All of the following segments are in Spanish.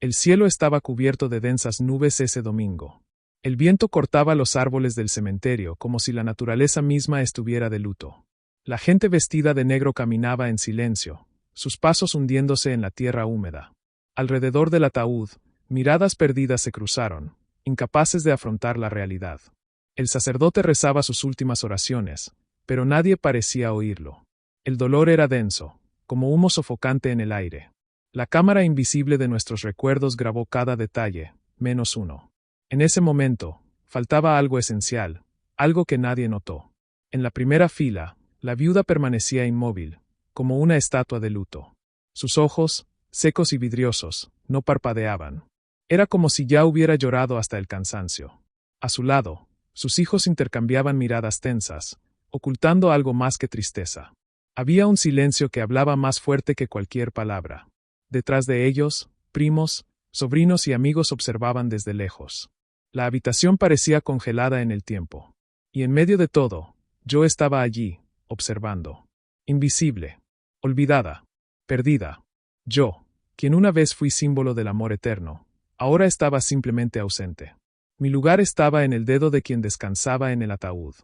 El cielo estaba cubierto de densas nubes ese domingo. El viento cortaba los árboles del cementerio como si la naturaleza misma estuviera de luto. La gente vestida de negro caminaba en silencio, sus pasos hundiéndose en la tierra húmeda. Alrededor del ataúd, miradas perdidas se cruzaron, incapaces de afrontar la realidad. El sacerdote rezaba sus últimas oraciones, pero nadie parecía oírlo. El dolor era denso, como humo sofocante en el aire. La cámara invisible de nuestros recuerdos grabó cada detalle, menos uno. En ese momento, faltaba algo esencial, algo que nadie notó. En la primera fila, la viuda permanecía inmóvil, como una estatua de luto. Sus ojos, secos y vidriosos, no parpadeaban. Era como si ya hubiera llorado hasta el cansancio. A su lado, sus hijos intercambiaban miradas tensas, ocultando algo más que tristeza. Había un silencio que hablaba más fuerte que cualquier palabra. Detrás de ellos, primos, sobrinos y amigos observaban desde lejos. La habitación parecía congelada en el tiempo. Y en medio de todo, yo estaba allí, observando. Invisible. Olvidada. Perdida. Yo, quien una vez fui símbolo del amor eterno, ahora estaba simplemente ausente. Mi lugar estaba en el dedo de quien descansaba en el ataúd.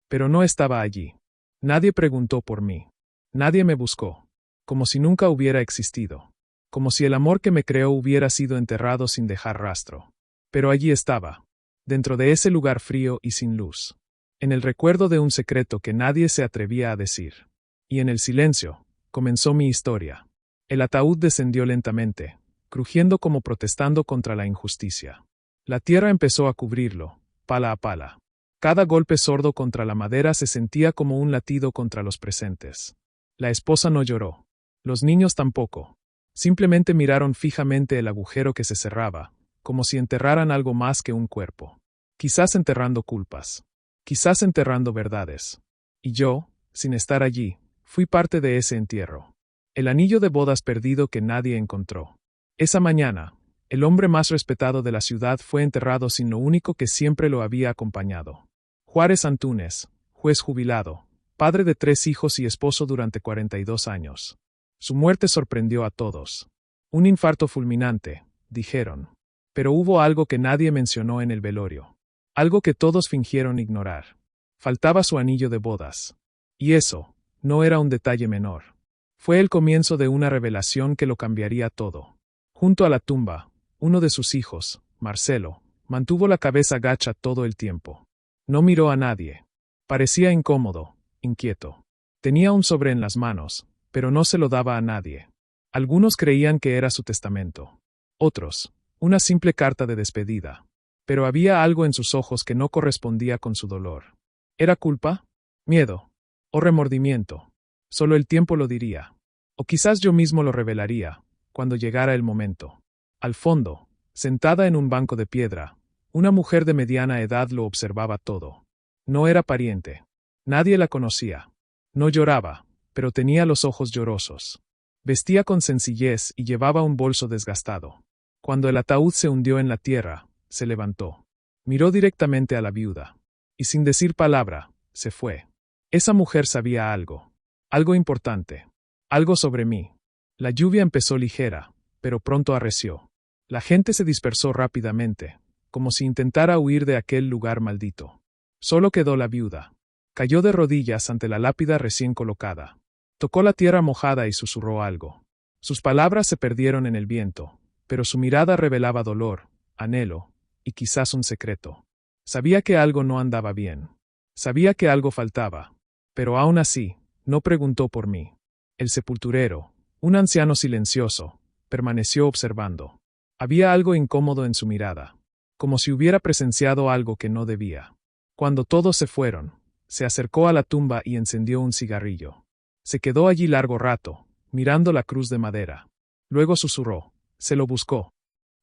Pero no estaba allí. Nadie preguntó por mí. Nadie me buscó. Como si nunca hubiera existido. Como si el amor que me creó hubiera sido enterrado sin dejar rastro. Pero allí estaba. Dentro de ese lugar frío y sin luz. En el recuerdo de un secreto que nadie se atrevía a decir. Y en el silencio, comenzó mi historia. El ataúd descendió lentamente, crujiendo como protestando contra la injusticia. La tierra empezó a cubrirlo, pala a pala. Cada golpe sordo contra la madera se sentía como un latido contra los presentes. La esposa no lloró. Los niños tampoco. Simplemente miraron fijamente el agujero que se cerraba, como si enterraran algo más que un cuerpo. Quizás enterrando culpas. Quizás enterrando verdades. Y yo, sin estar allí, fui parte de ese entierro. El anillo de bodas perdido que nadie encontró. Esa mañana, el hombre más respetado de la ciudad fue enterrado sin lo único que siempre lo había acompañado. Juárez Antúnez, juez jubilado, padre de 3 hijos y esposo durante 42 años. Su muerte sorprendió a todos. Un infarto fulminante, dijeron. Pero hubo algo que nadie mencionó en el velorio. Algo que todos fingieron ignorar. Faltaba su anillo de bodas. Y eso, no era un detalle menor. Fue el comienzo de una revelación que lo cambiaría todo. Junto a la tumba, uno de sus hijos, Marcelo, mantuvo la cabeza gacha todo el tiempo. No miró a nadie. Parecía incómodo, inquieto. Tenía un sobre en las manos, pero no se lo daba a nadie. Algunos creían que era su testamento. Otros, una simple carta de despedida. Pero había algo en sus ojos que no correspondía con su dolor. ¿Era culpa? ¿Miedo? ¿O remordimiento? Solo el tiempo lo diría. O quizás yo mismo lo revelaría, cuando llegara el momento. Al fondo, sentada en un banco de piedra, una mujer de mediana edad lo observaba todo. No era pariente. Nadie la conocía. No lloraba, pero tenía los ojos llorosos. Vestía con sencillez y llevaba un bolso desgastado. Cuando el ataúd se hundió en la tierra, se levantó. Miró directamente a la viuda. Y sin decir palabra, se fue. Esa mujer sabía algo. Algo importante. Algo sobre mí. La lluvia empezó ligera, pero pronto arreció. La gente se dispersó rápidamente, como si intentara huir de aquel lugar maldito. Solo quedó la viuda. Cayó de rodillas ante la lápida recién colocada. Tocó la tierra mojada y susurró algo. Sus palabras se perdieron en el viento, pero su mirada revelaba dolor, anhelo, y quizás un secreto. Sabía que algo no andaba bien. Sabía que algo faltaba. Pero aún así, no preguntó por mí. El sepulturero, un anciano silencioso, permaneció observando. Había algo incómodo en su mirada, como si hubiera presenciado algo que no debía. Cuando todos se fueron, se acercó a la tumba y encendió un cigarrillo. Se quedó allí largo rato, mirando la cruz de madera. Luego susurró. Se lo buscó.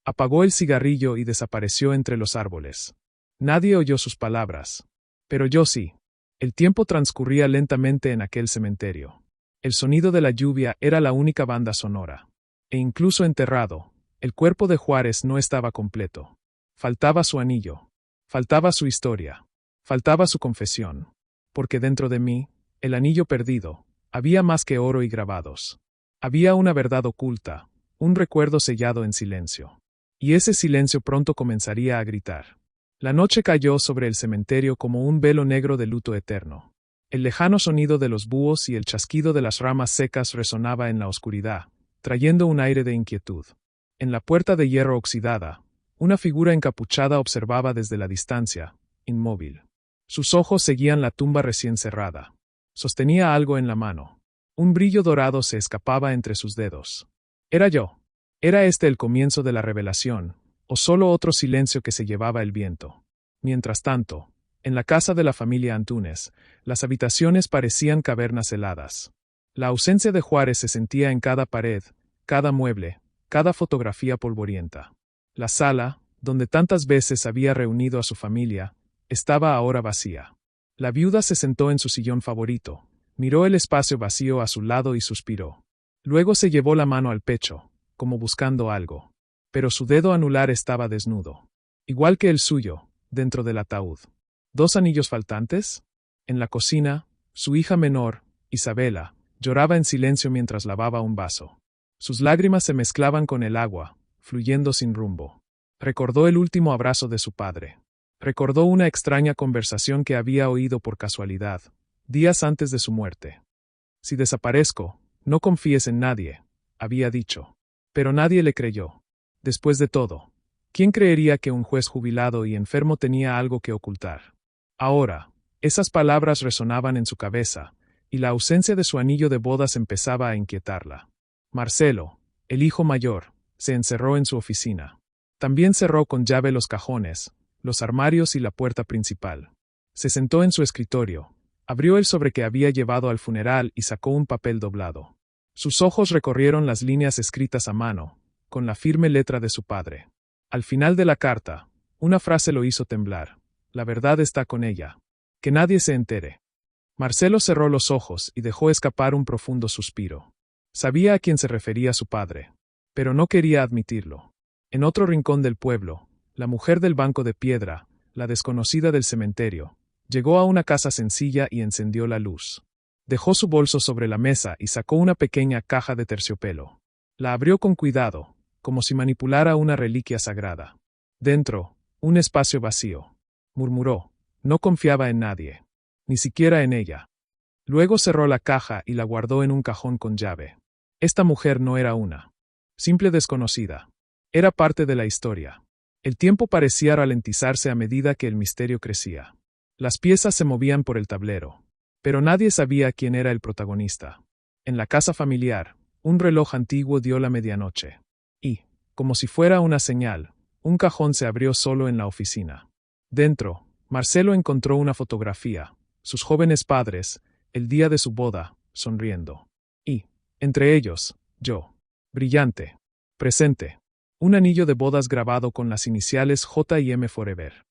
Apagó el cigarrillo y desapareció entre los árboles. Nadie oyó sus palabras. Pero yo sí. El tiempo transcurría lentamente en aquel cementerio. El sonido de la lluvia era la única banda sonora. E incluso enterrado, el cuerpo de Juárez no estaba completo. Faltaba su anillo. Faltaba su historia. Faltaba su confesión. Porque dentro de mí, el anillo perdido, había más que oro y grabados. Había una verdad oculta, un recuerdo sellado en silencio. y ese silencio pronto comenzaría a gritar. La noche cayó sobre el cementerio como un velo negro de luto eterno. El lejano sonido de los búhos y el chasquido de las ramas secas resonaba en la oscuridad, trayendo un aire de inquietud. En la puerta de hierro oxidada, una figura encapuchada observaba desde la distancia, inmóvil. Sus ojos seguían la tumba recién cerrada. Sostenía algo en la mano. Un brillo dorado se escapaba entre sus dedos. Era yo. ¿Era este el comienzo de la revelación, o solo otro silencio que se llevaba el viento? Mientras tanto, en la casa de la familia Antúnez, las habitaciones parecían cavernas heladas. La ausencia de Juárez se sentía en cada pared, cada mueble, cada fotografía polvorienta. La sala, donde tantas veces había reunido a su familia, estaba ahora vacía. La viuda se sentó en su sillón favorito, miró el espacio vacío a su lado y suspiró. Luego se llevó la mano al pecho, como buscando algo. Pero su dedo anular estaba desnudo. Igual que el suyo, dentro del ataúd. ¿Dos anillos faltantes? En la cocina, su hija menor, Isabela, lloraba en silencio mientras lavaba un vaso. Sus lágrimas se mezclaban con el agua, fluyendo sin rumbo. Recordó el último abrazo de su padre. Recordó una extraña conversación que había oído por casualidad, días antes de su muerte. Si desaparezco, no confíes en nadie, había dicho. Pero nadie le creyó. Después de todo, ¿quién creería que un juez jubilado y enfermo tenía algo que ocultar? Ahora, esas palabras resonaban en su cabeza, y la ausencia de su anillo de bodas empezaba a inquietarla. Marcelo, el hijo mayor, se encerró en su oficina. También cerró con llave los cajones, los armarios y la puerta principal. Se sentó en su escritorio, abrió el sobre que había llevado al funeral y sacó un papel doblado. Sus ojos recorrieron las líneas escritas a mano, con la firme letra de su padre. Al final de la carta, una frase lo hizo temblar. La verdad está con ella. Que nadie se entere. Marcelo cerró los ojos y dejó escapar un profundo suspiro. Sabía a quién se refería su padre, pero no quería admitirlo. En otro rincón del pueblo, la mujer del banco de piedra, la desconocida del cementerio, llegó a una casa sencilla y encendió la luz. Dejó su bolso sobre la mesa y sacó una pequeña caja de terciopelo. La abrió con cuidado, como si manipulara una reliquia sagrada. Dentro, un espacio vacío. Murmuró. No confiaba en nadie. Ni siquiera en ella. Luego cerró la caja y la guardó en un cajón con llave. Esta mujer no era una simple desconocida. Era parte de la historia. El tiempo parecía ralentizarse a medida que el misterio crecía. Las piezas se movían por el tablero. Pero nadie sabía quién era el protagonista. En la casa familiar, un reloj antiguo dio la medianoche. Y, como si fuera una señal, un cajón se abrió solo en la oficina. Dentro, Marcelo encontró una fotografía, sus jóvenes padres, el día de su boda, sonriendo. Y, entre ellos, yo. Brillante. Presente. Un anillo de bodas grabado con las iniciales J y M Forever.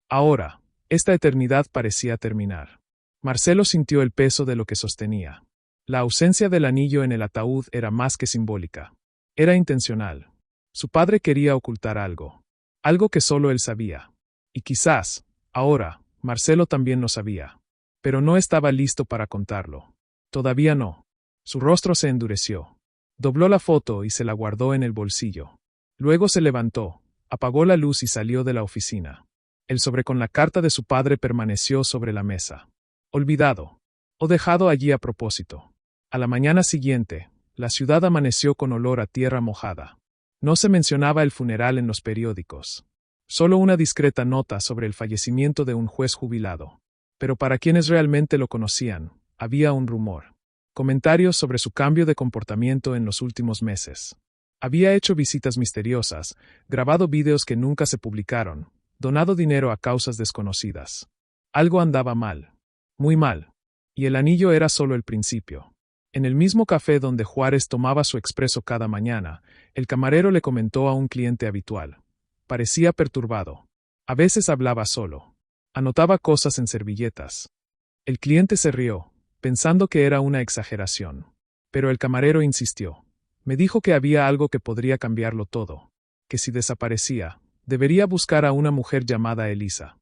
Ahora, esta eternidad parecía terminar. Marcelo sintió el peso de lo que sostenía. La ausencia del anillo en el ataúd era más que simbólica. Era intencional. Su padre quería ocultar algo. Algo que solo él sabía. Y quizás, ahora, Marcelo también lo sabía. Pero no estaba listo para contarlo. Todavía no. Su rostro se endureció. Dobló la foto y se la guardó en el bolsillo. Luego se levantó, apagó la luz y salió de la oficina. El sobre con la carta de su padre permaneció sobre la mesa. Olvidado. O dejado allí a propósito. A la mañana siguiente, la ciudad amaneció con olor a tierra mojada. No se mencionaba el funeral en los periódicos. Solo una discreta nota sobre el fallecimiento de un juez jubilado. Pero para quienes realmente lo conocían, había un rumor. Comentarios sobre su cambio de comportamiento en los últimos meses. Había hecho visitas misteriosas, grabado vídeos que nunca se publicaron, donado dinero a causas desconocidas. Algo andaba mal. Muy mal. Y el anillo era solo el principio. En el mismo café donde Juárez tomaba su expreso cada mañana, el camarero le comentó a un cliente habitual. Parecía perturbado. A veces hablaba solo. Anotaba cosas en servilletas. El cliente se rió, pensando que era una exageración. Pero el camarero insistió. Me dijo que había algo que podría cambiarlo todo. Que si desaparecía, debería buscar a una mujer llamada Elisa.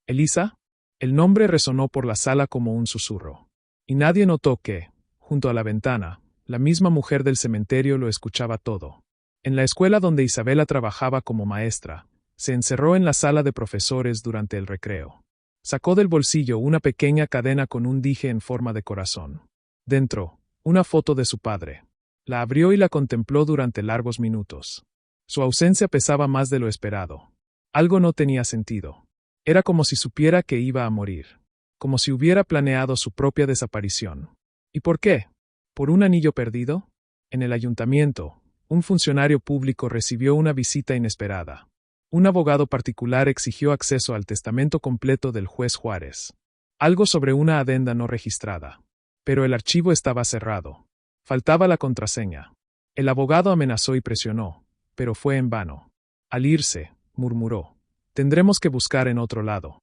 ¿Elisa? El nombre resonó por la sala como un susurro. Y nadie notó que, junto a la ventana, la misma mujer del cementerio lo escuchaba todo. En la escuela donde Isabela trabajaba como maestra, se encerró en la sala de profesores durante el recreo. Sacó del bolsillo una pequeña cadena con un dije en forma de corazón. Dentro, una foto de su padre. La abrió y la contempló durante largos minutos. Su ausencia pesaba más de lo esperado. Algo no tenía sentido. Era como si supiera que iba a morir. Como si hubiera planeado su propia desaparición. ¿Y por qué? ¿Por un anillo perdido? En el ayuntamiento, un funcionario público recibió una visita inesperada. Un abogado particular exigió acceso al testamento completo del juez Juárez. Algo sobre una adenda no registrada. Pero el archivo estaba cerrado. Faltaba la contraseña. El abogado amenazó y presionó, pero fue en vano. Al irse, murmuró: «Tendremos que buscar en otro lado».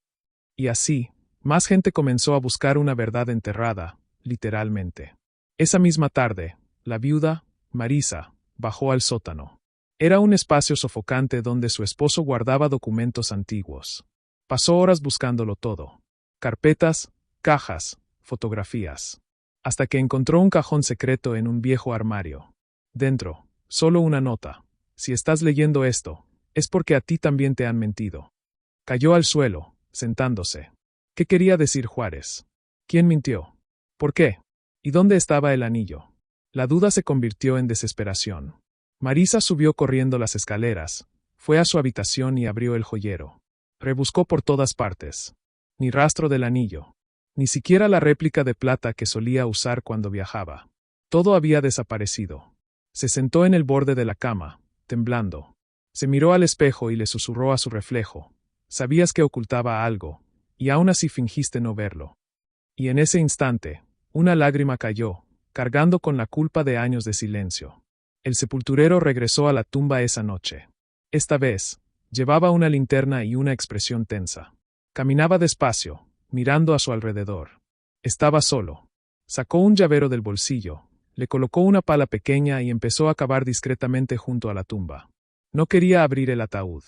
Y así, más gente comenzó a buscar una verdad enterrada, literalmente. Esa misma tarde, la viuda, Marisa, bajó al sótano. Era un espacio sofocante donde su esposo guardaba documentos antiguos. Pasó horas buscándolo todo. Carpetas, cajas, fotografías. Hasta que encontró un cajón secreto en un viejo armario. Dentro, solo una nota: «Si estás leyendo esto, es porque a ti también te han mentido». Cayó al suelo, sentándose. ¿Qué quería decir Juárez? ¿Quién mintió? ¿Por qué? ¿Y dónde estaba el anillo? La duda se convirtió en desesperación. Marisa subió corriendo las escaleras, fue a su habitación y abrió el joyero. Rebuscó por todas partes. Ni rastro del anillo. Ni siquiera la réplica de plata que solía usar cuando viajaba. Todo había desaparecido. Se sentó en el borde de la cama, temblando. Se miró al espejo y le susurró a su reflejo: «Sabías que ocultaba algo, y aún así fingiste no verlo». Y en ese instante, una lágrima cayó, cargando con la culpa de años de silencio. El sepulturero regresó a la tumba esa noche. Esta vez, llevaba una linterna y una expresión tensa. Caminaba despacio, mirando a su alrededor. Estaba solo. Sacó un llavero del bolsillo, le colocó una pala pequeña y empezó a cavar discretamente junto a la tumba. No quería abrir el ataúd.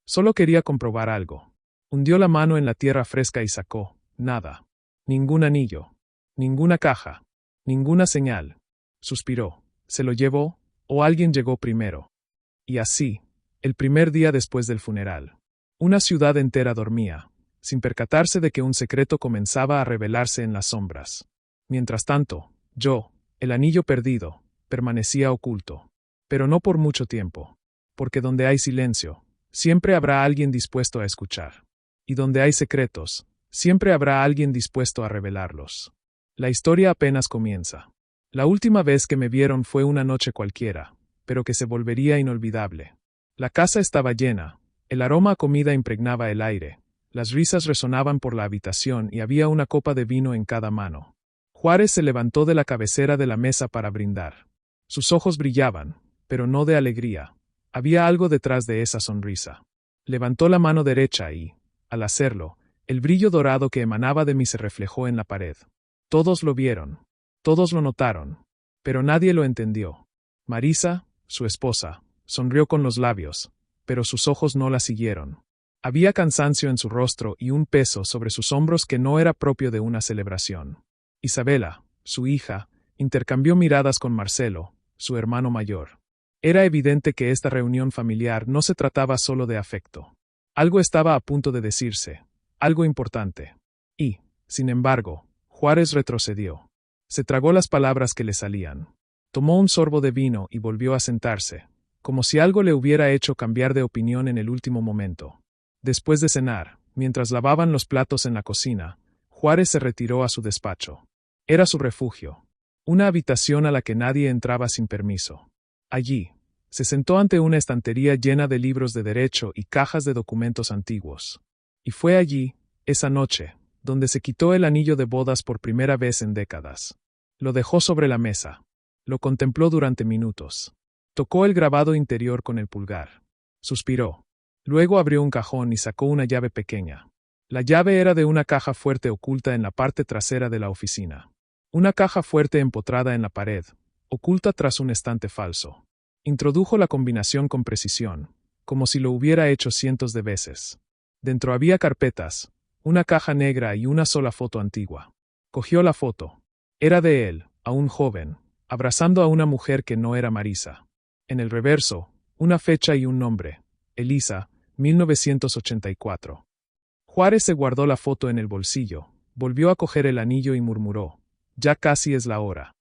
Solo quería comprobar algo. Hundió la mano en la tierra fresca y sacó nada. Ningún anillo. Ninguna caja. Ninguna señal. Suspiró. ¿Se lo llevó? ¿O alguien llegó primero? Y así, el primer día después del funeral. Una ciudad entera dormía, sin percatarse de que un secreto comenzaba a revelarse en las sombras. Mientras tanto, yo, el anillo perdido, permanecía oculto. Pero no por mucho tiempo. Porque donde hay silencio, siempre habrá alguien dispuesto a escuchar. Y donde hay secretos, siempre habrá alguien dispuesto a revelarlos. La historia apenas comienza. La última vez que me vieron fue una noche cualquiera, pero que se volvería inolvidable. La casa estaba llena, el aroma a comida impregnaba el aire, las risas resonaban por la habitación y había una copa de vino en cada mano. Juárez se levantó de la cabecera de la mesa para brindar. Sus ojos brillaban, pero no de alegría. Había algo detrás de esa sonrisa. Levantó la mano derecha y, al hacerlo, el brillo dorado que emanaba de mí se reflejó en la pared. Todos lo vieron. Todos lo notaron. Pero nadie lo entendió. Marisa, su esposa, sonrió con los labios, pero sus ojos no la siguieron. Había cansancio en su rostro y un peso sobre sus hombros que no era propio de una celebración. Isabela, su hija, intercambió miradas con Marcelo, su hermano mayor. Era evidente que esta reunión familiar no se trataba solo de afecto. Algo estaba a punto de decirse, algo importante. Y, sin embargo, Juárez retrocedió. Se tragó las palabras que le salían. Tomó un sorbo de vino y volvió a sentarse, como si algo le hubiera hecho cambiar de opinión en el último momento. Después de cenar, mientras lavaban los platos en la cocina, Juárez se retiró a su despacho. Era su refugio. Una habitación a la que nadie entraba sin permiso. Allí, se sentó ante una estantería llena de libros de derecho y cajas de documentos antiguos. Y fue allí, esa noche, donde se quitó el anillo de bodas por primera vez en décadas. Lo dejó sobre la mesa. Lo contempló durante minutos. Tocó el grabado interior con el pulgar. Suspiró. Luego abrió un cajón y sacó una llave pequeña. La llave era de una caja fuerte oculta en la parte trasera de la oficina. Una caja fuerte empotrada en la pared, oculta tras un estante falso. Introdujo la combinación con precisión, como si lo hubiera hecho cientos de veces. Dentro había carpetas, una caja negra y una sola foto antigua. Cogió la foto. Era de él, aún joven, abrazando a una mujer que no era Marisa. En el reverso, Una fecha y un nombre. Elisa, 1984. Juárez se guardó la foto en el bolsillo, volvió a coger el anillo y murmuró: ya casi es la hora.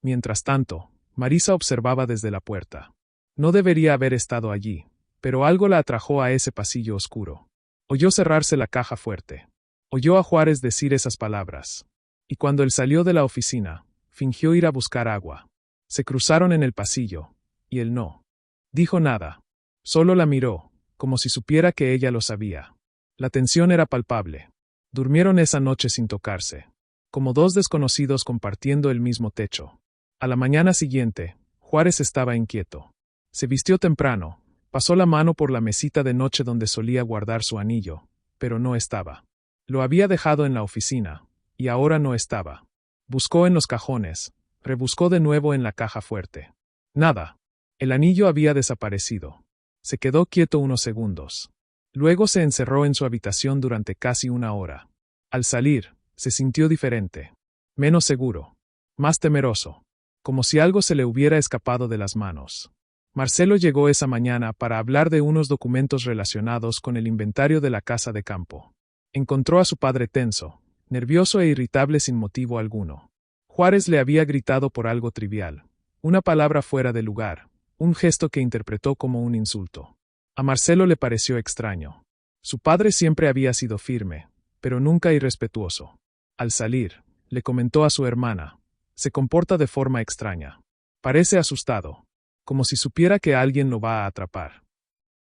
Mientras tanto, Marisa observaba desde la puerta. No debería haber estado allí, pero algo la atrajo a ese pasillo oscuro. Oyó cerrarse la caja fuerte. Oyó a Juárez decir esas palabras. Y cuando él salió de la oficina, fingió ir a buscar agua. Se cruzaron en el pasillo, y él no dijo nada. Solo la miró, como si supiera que ella lo sabía. La tensión era palpable. Durmieron esa noche sin tocarse, como dos desconocidos compartiendo el mismo techo. A la mañana siguiente, Juárez estaba inquieto. Se vistió temprano, pasó la mano por la mesita de noche donde solía guardar su anillo, pero no estaba. Lo había dejado en la oficina, y ahora no estaba. Buscó en los cajones, rebuscó de nuevo en la caja fuerte. Nada. El anillo había desaparecido. Se quedó quieto unos segundos. Luego se encerró en su habitación durante casi una hora. Al salir, se sintió diferente. Menos seguro. Más temeroso. Como si algo se le hubiera escapado de las manos. Marcelo llegó esa mañana para hablar de unos documentos relacionados con el inventario de la casa de campo. Encontró a su padre tenso, nervioso e irritable sin motivo alguno. Juárez le había gritado por algo trivial. Una palabra fuera de lugar. Un gesto que interpretó como un insulto. A Marcelo le pareció extraño. Su padre siempre había sido firme, pero nunca irrespetuoso. Al salir, le comentó a su hermana: se comporta de forma extraña. Parece asustado, como si supiera que alguien lo va a atrapar.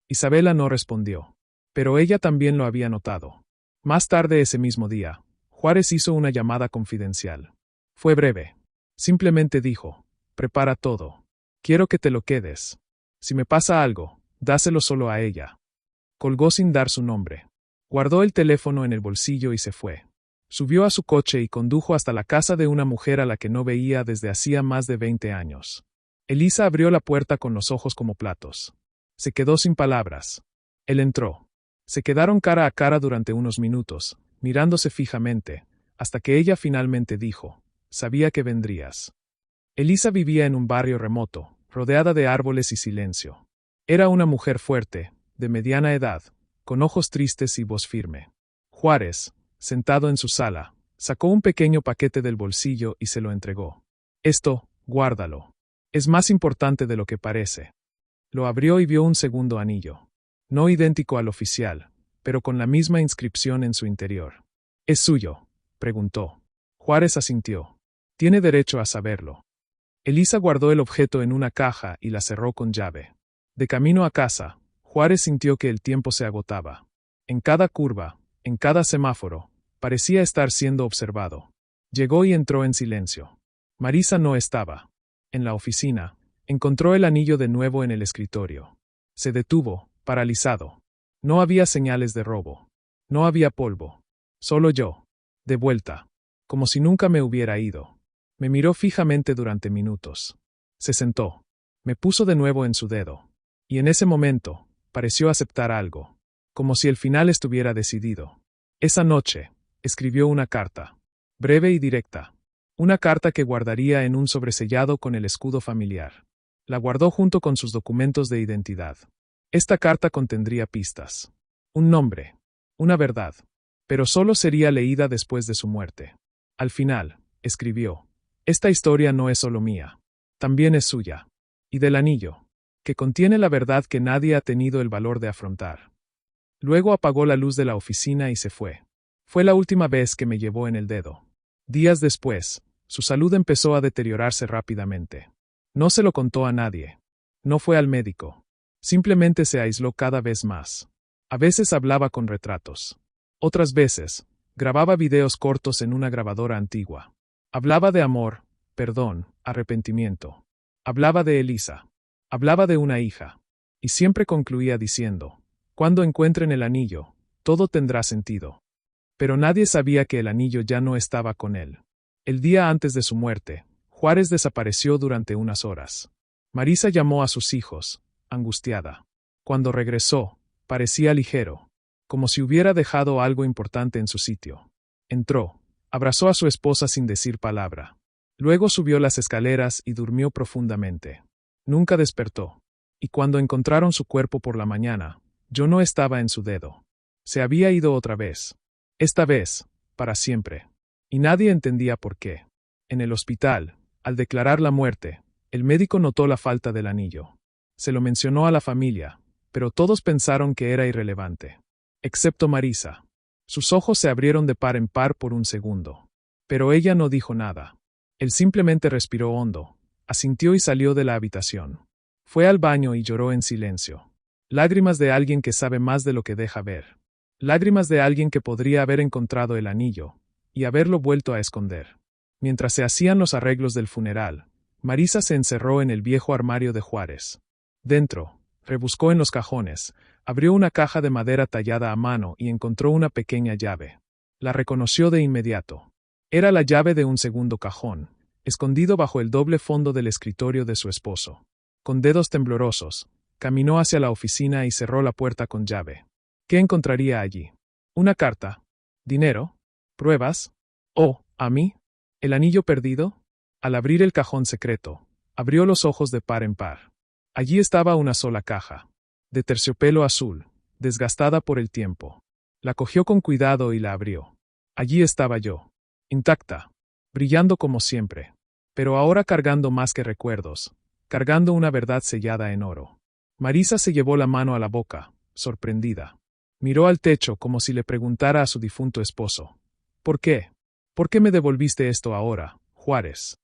Isabela no respondió, pero ella también lo había notado. Más tarde ese mismo día, Juárez hizo una llamada confidencial. Fue breve. Simplemente dijo: prepara todo. Quiero que te lo quedes. Si me pasa algo, dáselo solo a ella. Colgó sin dar su nombre. Guardó el teléfono en el bolsillo y se fue. Subió a su coche y condujo hasta la casa de una mujer a la que no veía desde hacía más de 20 años. Elisa abrió la puerta con los ojos como platos. Se quedó sin palabras. Él entró. Se quedaron cara a cara durante unos minutos, mirándose fijamente, hasta que ella finalmente dijo: sabía que vendrías. Elisa vivía en un barrio remoto, rodeada de árboles y silencio. Era una mujer fuerte, de mediana edad, con ojos tristes y voz firme. Juárez, sentado en su sala, sacó un pequeño paquete del bolsillo y se lo entregó. Esto, guárdalo. Es más importante de lo que parece. Lo abrió y vio un segundo anillo. No idéntico al oficial, pero con la misma inscripción en su interior. ¿Es suyo?, preguntó. Juárez asintió. Tiene derecho a saberlo. Elisa guardó el objeto en una caja y la cerró con llave. De camino a casa, Juárez sintió que el tiempo se agotaba. En cada curva, en cada semáforo, parecía estar siendo observado. Llegó y entró en silencio. Marisa no estaba. En la oficina, encontró el anillo de nuevo en el escritorio. Se detuvo, paralizado. No había señales de robo. No había polvo. Solo yo. De vuelta. Como si nunca me hubiera ido. Me miró fijamente durante minutos. Se sentó. Me puso de nuevo en su dedo. Y en ese momento, pareció aceptar algo. Como si el final estuviera decidido. Esa noche, escribió una carta. Breve y directa. Una carta que guardaría en un sobresellado con el escudo familiar. La guardó junto con sus documentos de identidad. Esta carta contendría pistas. Un nombre. Una verdad. Pero solo sería leída después de su muerte. Al final, escribió: esta historia no es solo mía. También es suya. Y del anillo, que contiene la verdad que nadie ha tenido el valor de afrontar. Luego apagó la luz de la oficina y se fue. Fue la última vez que me llevó en el dedo. Días después, su salud empezó a deteriorarse rápidamente. No se lo contó a nadie. No fue al médico. Simplemente se aisló cada vez más. A veces hablaba con retratos. Otras veces, grababa videos cortos en una grabadora antigua. Hablaba de amor, perdón, arrepentimiento. Hablaba de Elisa. Hablaba de una hija. Y siempre concluía diciendo: cuando encuentren el anillo, todo tendrá sentido. Pero nadie sabía que el anillo ya no estaba con él. El día antes de su muerte, Juárez desapareció durante unas horas. Marisa llamó a sus hijos, angustiada. Cuando regresó, parecía ligero, como si hubiera dejado algo importante en su sitio. Entró. Abrazó a su esposa sin decir palabra. Luego subió las escaleras y durmió profundamente. Nunca despertó. Y cuando encontraron su cuerpo por la mañana, yo no estaba en su dedo. Se había ido otra vez. Esta vez, para siempre. Y nadie entendía por qué. En el hospital, al declarar la muerte, el médico notó la falta del anillo. Se lo mencionó a la familia, pero todos pensaron que era irrelevante. Excepto Marisa. Sus ojos se abrieron de par en par por un segundo. Pero ella no dijo nada. Él simplemente respiró hondo, asintió y salió de la habitación. Fue al baño y lloró en silencio. Lágrimas de alguien que sabe más de lo que deja ver. Lágrimas de alguien que podría haber encontrado el anillo y haberlo vuelto a esconder. Mientras se hacían los arreglos del funeral, Marisa se encerró en el viejo armario de Juárez. Dentro, rebuscó en los cajones, abrió una caja de madera tallada a mano y encontró una pequeña llave. La reconoció de inmediato. Era la llave de un segundo cajón, escondido bajo el doble fondo del escritorio de su esposo. Con dedos temblorosos, caminó hacia la oficina y cerró la puerta con llave. ¿Qué encontraría allí? ¿Una carta? ¿Dinero? ¿Pruebas? ¿O, a mí? ¿El anillo perdido? Al abrir el cajón secreto, abrió los ojos de par en par. Allí estaba una sola caja, de terciopelo azul, desgastada por el tiempo. La cogió con cuidado y la abrió. Allí estaba yo, intacta, brillando como siempre, pero ahora cargando más que recuerdos, cargando una verdad sellada en oro. Marisa se llevó la mano a la boca, sorprendida. Miró al techo como si le preguntara a su difunto esposo. ¿Por qué? ¿Por qué me devolviste esto ahora, Juárez?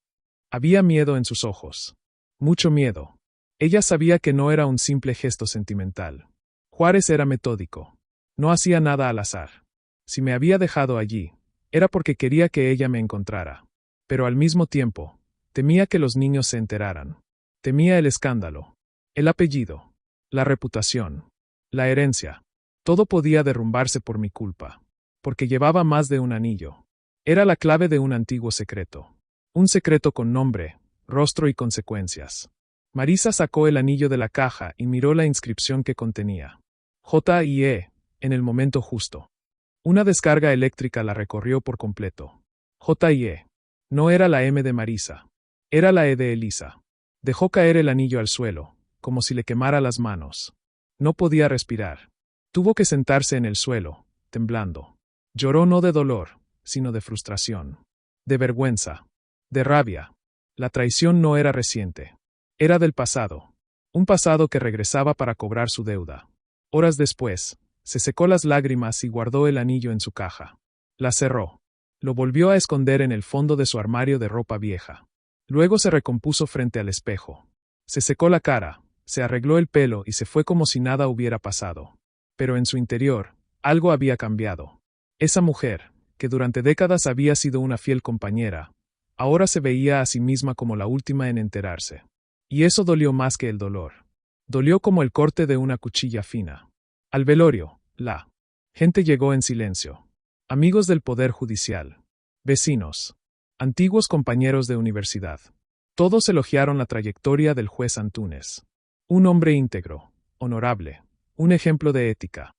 Había miedo en sus ojos. Mucho miedo. Ella sabía que no era un simple gesto sentimental. Juárez era metódico. No hacía nada al azar. Si me había dejado allí, era porque quería que ella me encontrara. Pero al mismo tiempo, temía que los niños se enteraran. Temía el escándalo, el apellido, la reputación, la herencia. Todo podía derrumbarse por mi culpa. Porque llevaba más de un anillo. Era la clave de un antiguo secreto. Un secreto con nombre, rostro y consecuencias. Marisa sacó el anillo de la caja y miró la inscripción que contenía. J.I.E., en el momento justo. Una descarga eléctrica la recorrió por completo. J.I.E. No era la M de Marisa. Era la E de Elisa. Dejó caer el anillo al suelo, como si le quemara las manos. No podía respirar. Tuvo que sentarse en el suelo, temblando. Lloró no de dolor, sino de frustración. De vergüenza. De rabia. La traición no era reciente. Era del pasado. Un pasado que regresaba para cobrar su deuda. Horas después, se secó las lágrimas y guardó el anillo en su caja. La cerró. Lo volvió a esconder en el fondo de su armario de ropa vieja. Luego se recompuso frente al espejo. Se secó la cara, se arregló el pelo y se fue como si nada hubiera pasado. Pero en su interior, algo había cambiado. Esa mujer, que durante décadas había sido una fiel compañera, ahora se veía a sí misma como la última en enterarse. Y eso dolió más que el dolor. Dolió como el corte de una cuchilla fina. Al velorio, la gente llegó en silencio. Amigos del Poder Judicial. Vecinos. Antiguos compañeros de universidad. Todos elogiaron la trayectoria del juez Antúnez. Un hombre íntegro, honorable, un ejemplo de ética.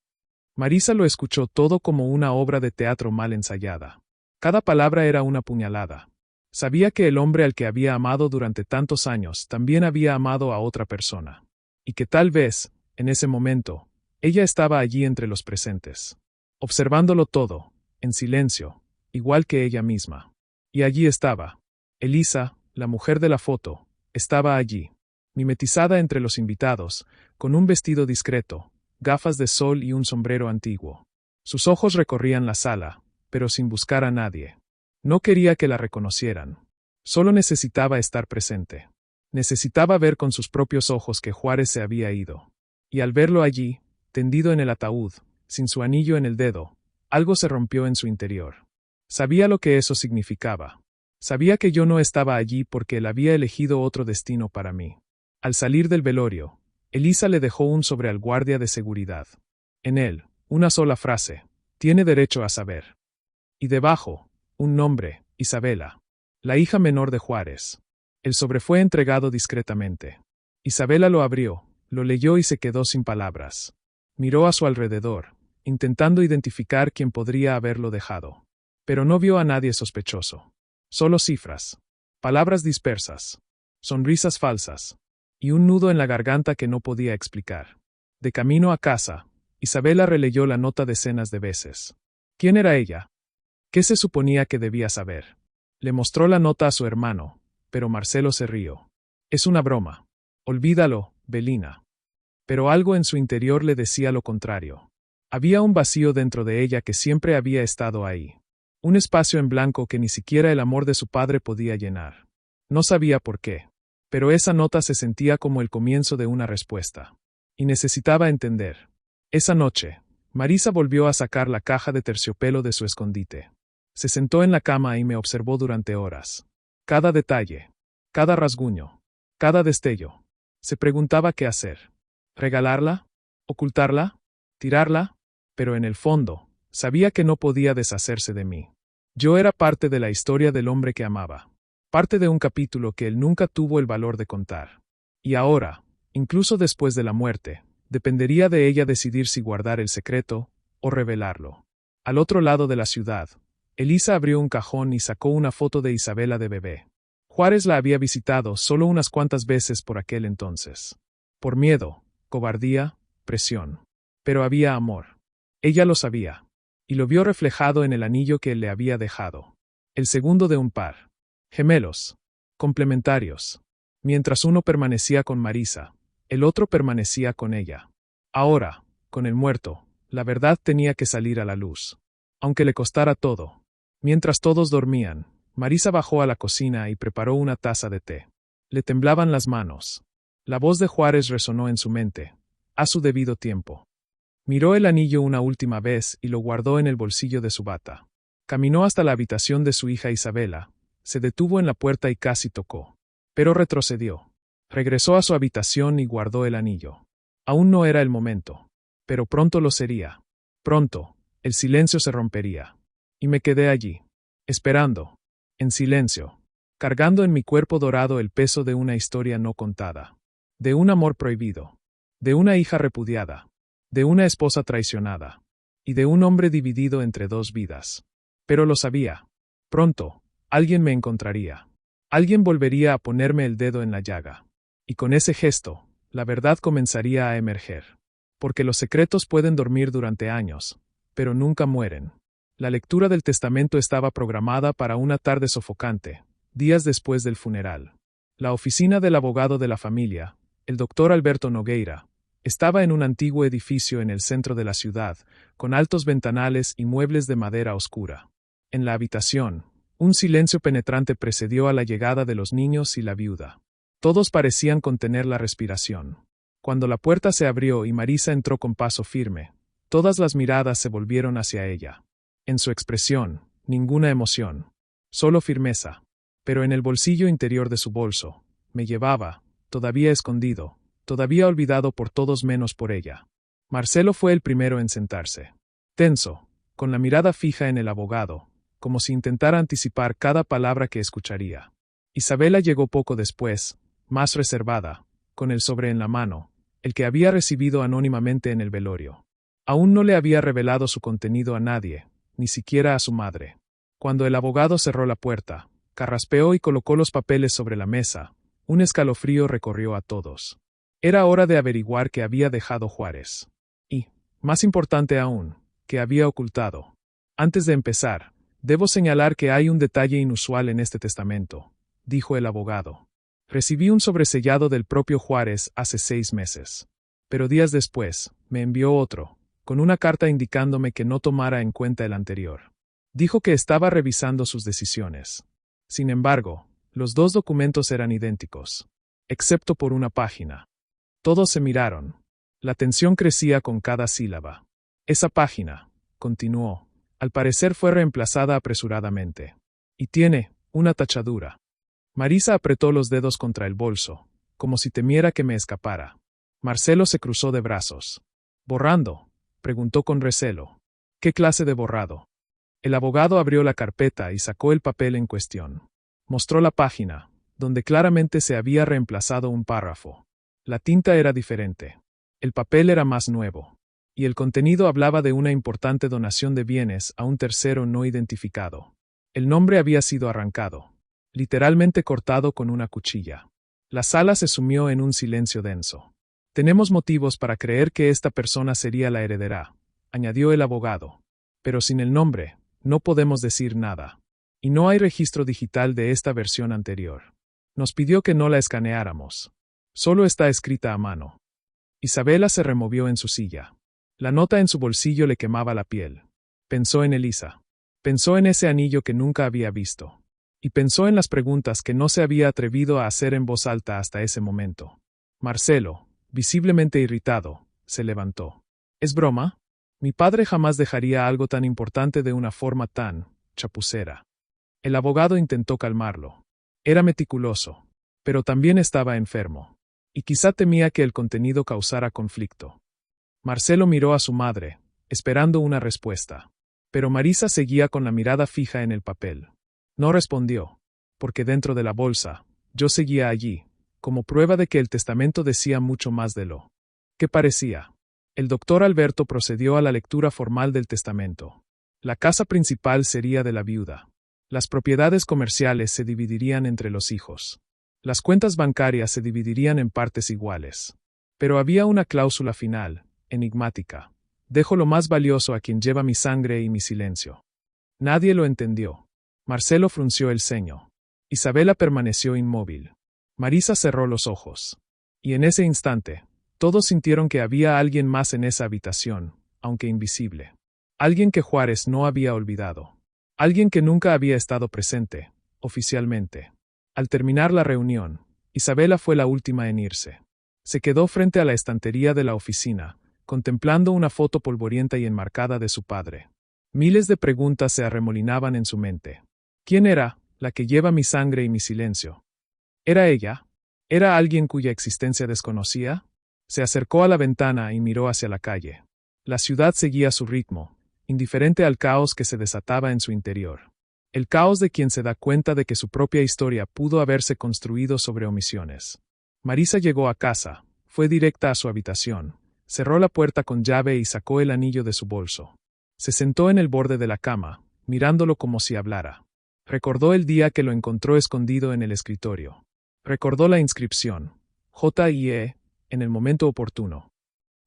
Marisa lo escuchó todo como una obra de teatro mal ensayada. Cada palabra era una puñalada. Sabía que el hombre al que había amado durante tantos años también había amado a otra persona. Y que tal vez, en ese momento, ella estaba allí entre los presentes. Observándolo todo, en silencio, igual que ella misma. Y allí estaba. Elisa, la mujer de la foto, estaba allí, mimetizada entre los invitados, con un vestido discreto, gafas de sol y un sombrero antiguo. Sus ojos recorrían la sala, pero sin buscar a nadie. No quería que la reconocieran. Solo necesitaba estar presente. Necesitaba ver con sus propios ojos que Juárez se había ido. Y al verlo allí, tendido en el ataúd, sin su anillo en el dedo, algo se rompió en su interior. Sabía lo que eso significaba. Sabía que yo no estaba allí porque él había elegido otro destino para mí. Al salir del velorio, Elisa le dejó un sobre al guardia de seguridad. En él, una sola frase: tiene derecho a saber. Y debajo, un nombre: Isabela, la hija menor de Juárez. El sobre fue entregado discretamente. Isabela lo abrió, lo leyó y se quedó sin palabras. Miró a su alrededor, intentando identificar quién podría haberlo dejado. Pero no vio a nadie sospechoso. Solo cifras. Palabras dispersas. Sonrisas falsas. y un nudo en la garganta que no podía explicar. De camino a casa, Isabela releyó la nota decenas de veces. ¿Quién era ella? ¿Qué se suponía que debía saber? Le mostró la nota a su hermano, pero Marcelo se rió. Es una broma. Olvídalo, Belina. Pero algo en su interior le decía lo contrario. Había un vacío dentro de ella que siempre había estado ahí. Un espacio en blanco que ni siquiera el amor de su padre podía llenar. No sabía por qué. Pero esa nota se sentía como el comienzo de una respuesta. Y necesitaba entender. Esa noche, Marisa volvió a sacar la caja de terciopelo de su escondite. Se sentó en la cama y me observó durante horas. Cada detalle, cada rasguño, cada destello. Se preguntaba qué hacer. ¿Regalarla? ¿Ocultarla? ¿Tirarla? Pero en el fondo, sabía que no podía deshacerse de mí. Yo era parte de la historia del hombre que amaba. Parte de un capítulo que él nunca tuvo el valor de contar. Y ahora, incluso después de la muerte, dependería de ella decidir si guardar el secreto o revelarlo. Al otro lado de la ciudad, Elisa abrió un cajón y sacó una foto de Isabela de bebé. Juárez la había visitado solo unas cuantas veces por aquel entonces. Por miedo, cobardía, presión. Pero había amor. Ella lo sabía. Y lo vio reflejado en el anillo que él le había dejado. El segundo de un par. Gemelos. Complementarios. Mientras uno permanecía con Marisa, el otro permanecía con ella. Ahora, con el muerto, la verdad tenía que salir a la luz. Aunque le costara todo. Mientras todos dormían, Marisa bajó a la cocina y preparó una taza de té. Le temblaban las manos. La voz de Juárez resonó en su mente. A su debido tiempo. Miró el anillo una última vez y lo guardó en el bolsillo de su bata. Caminó hasta la habitación de su hija Isabela. Se detuvo en la puerta y casi tocó. Pero retrocedió. Regresó a su habitación y guardó el anillo. Aún no era el momento. Pero pronto lo sería. Pronto, el silencio se rompería. Y me quedé allí. Esperando. En silencio. Cargando en mi cuerpo dorado el peso de una historia no contada. De un amor prohibido. De una hija repudiada. De una esposa traicionada. Y de un hombre dividido entre dos vidas. Pero lo sabía. Pronto, alguien me encontraría. Alguien volvería a ponerme el dedo en la llaga. Y con ese gesto, la verdad comenzaría a emerger. Porque los secretos pueden dormir durante años, pero nunca mueren. La lectura del testamento estaba programada para una tarde sofocante, días después del funeral. La oficina del abogado de la familia, el doctor Alberto Nogueira, estaba en un antiguo edificio en el centro de la ciudad, con altos ventanales y muebles de madera oscura. En la habitación, un silencio penetrante precedió a la llegada de los niños y la viuda. Todos parecían contener la respiración. Cuando la puerta se abrió y Marisa entró con paso firme, todas las miradas se volvieron hacia ella. En su expresión, ninguna emoción. Solo firmeza. Pero en el bolsillo interior de su bolso, me llevaba, todavía escondido, todavía olvidado por todos menos por ella. Marcelo fue el primero en sentarse. Tenso, con la mirada fija en el abogado, como si intentara anticipar cada palabra que escucharía. Isabela llegó poco después, más reservada, con el sobre en la mano, el que había recibido anónimamente en el velorio. Aún no le había revelado su contenido a nadie, ni siquiera a su madre. Cuando el abogado cerró la puerta, carraspeó y colocó los papeles sobre la mesa, un escalofrío recorrió a todos. Era hora de averiguar qué había dejado Juárez. Y, más importante aún, qué había ocultado. Antes de empezar, debo señalar que hay un detalle inusual en este testamento, dijo el abogado. Recibí un sobresellado del propio Juárez hace 6 meses. Pero días después, me envió otro, con una carta indicándome que no tomara en cuenta el anterior. Dijo que estaba revisando sus decisiones. Sin embargo, los dos documentos eran idénticos, excepto por una página. Todos se miraron. La tensión crecía con cada sílaba. Esa página, continuó, al parecer fue reemplazada apresuradamente. Y tiene una tachadura. Marisa apretó los dedos contra el bolso, como si temiera que me escapara. Marcelo se cruzó de brazos. ¿Borrando?, preguntó con recelo. ¿Qué clase de borrado? El abogado abrió la carpeta y sacó el papel en cuestión. Mostró la página, donde claramente se había reemplazado un párrafo. La tinta era diferente. El papel era más nuevo. Y el contenido hablaba de una importante donación de bienes a un tercero no identificado. El nombre había sido arrancado. Literalmente cortado con una cuchilla. La sala se sumió en un silencio denso. Tenemos motivos para creer que esta persona sería la heredera, añadió el abogado. Pero sin el nombre, no podemos decir nada. Y no hay registro digital de esta versión anterior. Nos pidió que no la escaneáramos. Solo está escrita a mano. Isabela se removió en su silla. La nota en su bolsillo le quemaba la piel. Pensó en Elisa. Pensó en ese anillo que nunca había visto. Y pensó en las preguntas que no se había atrevido a hacer en voz alta hasta ese momento. Marcelo, visiblemente irritado, se levantó. ¿Es broma? Mi padre jamás dejaría algo tan importante de una forma tan chapucera. El abogado intentó calmarlo. Era meticuloso, pero también estaba enfermo. Y quizá temía que el contenido causara conflicto. Marcelo miró a su madre, esperando una respuesta. Pero Marisa seguía con la mirada fija en el papel. No respondió, porque dentro de la bolsa, yo seguía allí, como prueba de que el testamento decía mucho más de lo que parecía. El doctor Alberto procedió a la lectura formal del testamento. La casa principal sería de la viuda. Las propiedades comerciales se dividirían entre los hijos. Las cuentas bancarias se dividirían en partes iguales. Pero había una cláusula final, enigmática. Dejo lo más valioso a quien lleva mi sangre y mi silencio. Nadie lo entendió. Marcelo frunció el ceño. Isabela permaneció inmóvil. Marisa cerró los ojos. Y en ese instante, todos sintieron que había alguien más en esa habitación, aunque invisible. Alguien que Juárez no había olvidado. Alguien que nunca había estado presente, oficialmente. Al terminar la reunión, Isabela fue la última en irse. Se quedó frente a la estantería de la oficina, contemplando una foto polvorienta y enmarcada de su padre. Miles de preguntas se arremolinaban en su mente. ¿Quién era la que lleva mi sangre y mi silencio? ¿Era ella? ¿Era alguien cuya existencia desconocía? Se acercó a la ventana y miró hacia la calle. La ciudad seguía su ritmo, indiferente al caos que se desataba en su interior. El caos de quien se da cuenta de que su propia historia pudo haberse construido sobre omisiones. Marisa llegó a casa, fue directa a su habitación, cerró la puerta con llave y sacó el anillo de su bolso. Se sentó en el borde de la cama, mirándolo como si hablara. Recordó el día que lo encontró escondido en el escritorio. Recordó la inscripción, J.I.E., en el momento oportuno.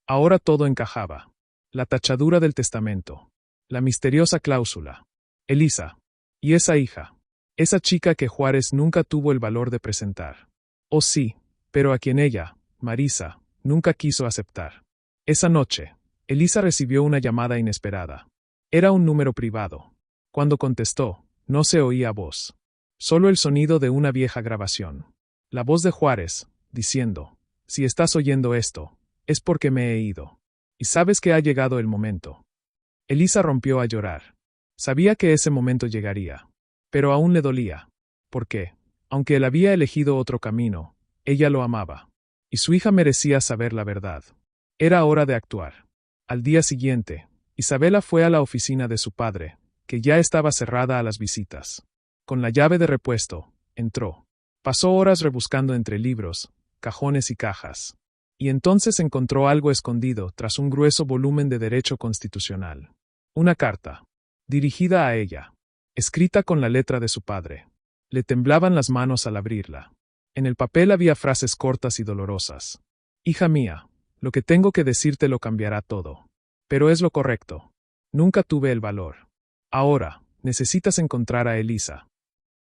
Ahora todo encajaba. La tachadura del testamento. La misteriosa cláusula. Elisa. Y esa hija. Esa chica que Juárez nunca tuvo el valor de presentar. Oh sí, pero a quien ella, Marisa, nunca quiso aceptar. Esa noche, Elisa recibió una llamada inesperada. Era un número privado. Cuando contestó, no se oía voz. Solo el sonido de una vieja grabación. La voz de Juárez, diciendo, si estás oyendo esto, es porque me he ido. Y sabes que ha llegado el momento. Elisa rompió a llorar. Sabía que ese momento llegaría. Pero aún le dolía. Porque, aunque él había elegido otro camino, ella lo amaba. Y su hija merecía saber la verdad. Era hora de actuar. Al día siguiente, Isabela fue a la oficina de su padre, que ya estaba cerrada a las visitas. Con la llave de repuesto, entró. Pasó horas rebuscando entre libros, cajones y cajas. Y entonces encontró algo escondido tras un grueso volumen de derecho constitucional. Una carta. Dirigida a ella. Escrita con la letra de su padre. Le temblaban las manos al abrirla. En el papel había frases cortas y dolorosas. Hija mía, lo que tengo que decirte lo cambiará todo. Pero es lo correcto. Nunca tuve el valor. Ahora, necesitas encontrar a Elisa.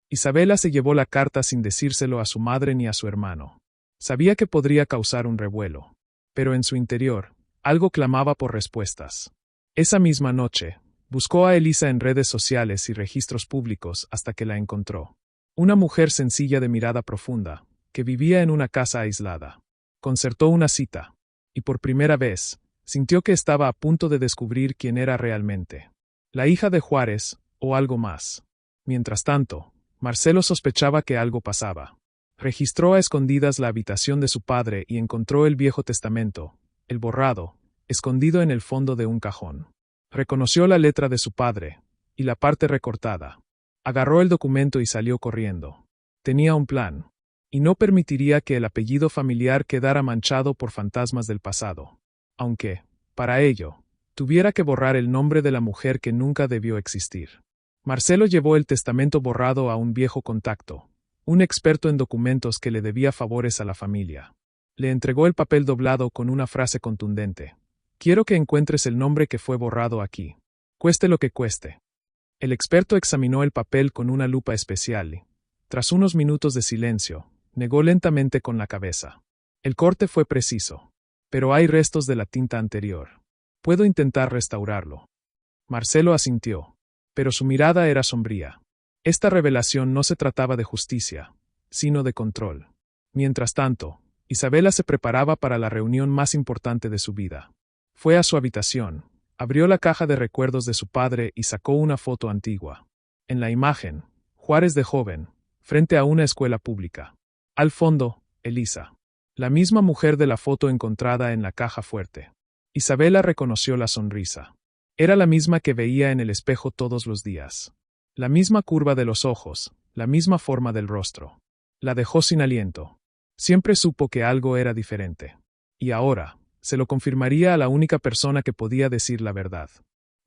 Isabela se llevó la carta sin decírselo a su madre ni a su hermano. Sabía que podría causar un revuelo. Pero en su interior, algo clamaba por respuestas. Esa misma noche, buscó a Elisa en redes sociales y registros públicos hasta que la encontró. Una mujer sencilla de mirada profunda, que vivía en una casa aislada. Concertó una cita. Y por primera vez, sintió que estaba a punto de descubrir quién era realmente. La hija de Juárez, o algo más. Mientras tanto, Marcelo sospechaba que algo pasaba. Registró a escondidas la habitación de su padre y encontró el Viejo Testamento, el borrado, escondido en el fondo de un cajón. Reconoció la letra de su padre, y la parte recortada. Agarró el documento y salió corriendo. Tenía un plan. Y no permitiría que el apellido familiar quedara manchado por fantasmas del pasado. Aunque, para ello, tuviera que borrar el nombre de la mujer que nunca debió existir. Marcelo llevó el testamento borrado a un viejo contacto, un experto en documentos que le debía favores a la familia. Le entregó el papel doblado con una frase contundente. Quiero que encuentres el nombre que fue borrado aquí. Cueste lo que cueste. El experto examinó el papel con una lupa especial y, tras unos minutos de silencio, negó lentamente con la cabeza. El corte fue preciso. Pero hay restos de la tinta anterior. Puedo intentar restaurarlo. Marcelo asintió. Pero su mirada era sombría. Esta revelación no se trataba de justicia, sino de control. Mientras tanto, Isabela se preparaba para la reunión más importante de su vida. Fue a su habitación, abrió la caja de recuerdos de su padre y sacó una foto antigua. En la imagen, Juárez de joven, frente a una escuela pública. Al fondo, Elisa. La misma mujer de la foto encontrada en la caja fuerte. Isabela reconoció la sonrisa. Era la misma que veía en el espejo todos los días. La misma curva de los ojos, la misma forma del rostro. La dejó sin aliento. Siempre supo que algo era diferente. Y ahora, se lo confirmaría a la única persona que podía decir la verdad.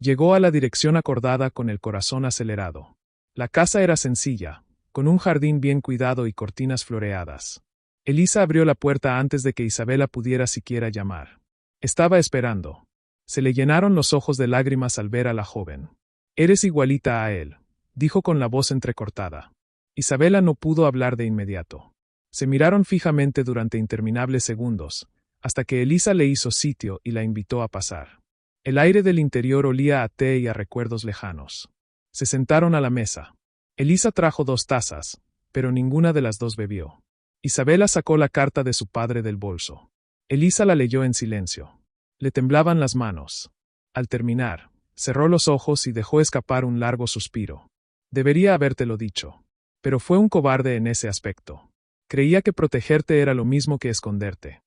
Llegó a la dirección acordada con el corazón acelerado. La casa era sencilla, con un jardín bien cuidado y cortinas floreadas. Elisa abrió la puerta antes de que Isabela pudiera siquiera llamar. Estaba esperando. Se le llenaron los ojos de lágrimas al ver a la joven. Eres igualita a él, dijo con la voz entrecortada. Isabela no pudo hablar de inmediato. Se miraron fijamente durante interminables segundos, hasta que Elisa le hizo sitio y la invitó a pasar. El aire del interior olía a té y a recuerdos lejanos. Se sentaron a la mesa. Elisa trajo 2 tazas, pero ninguna de las 2 bebió. Isabela sacó la carta de su padre del bolso. Elisa la leyó en silencio. Le temblaban las manos. Al terminar, cerró los ojos y dejó escapar un largo suspiro. Debería habértelo dicho. Pero fue un cobarde en ese aspecto. Creía que protegerte era lo mismo que esconderte.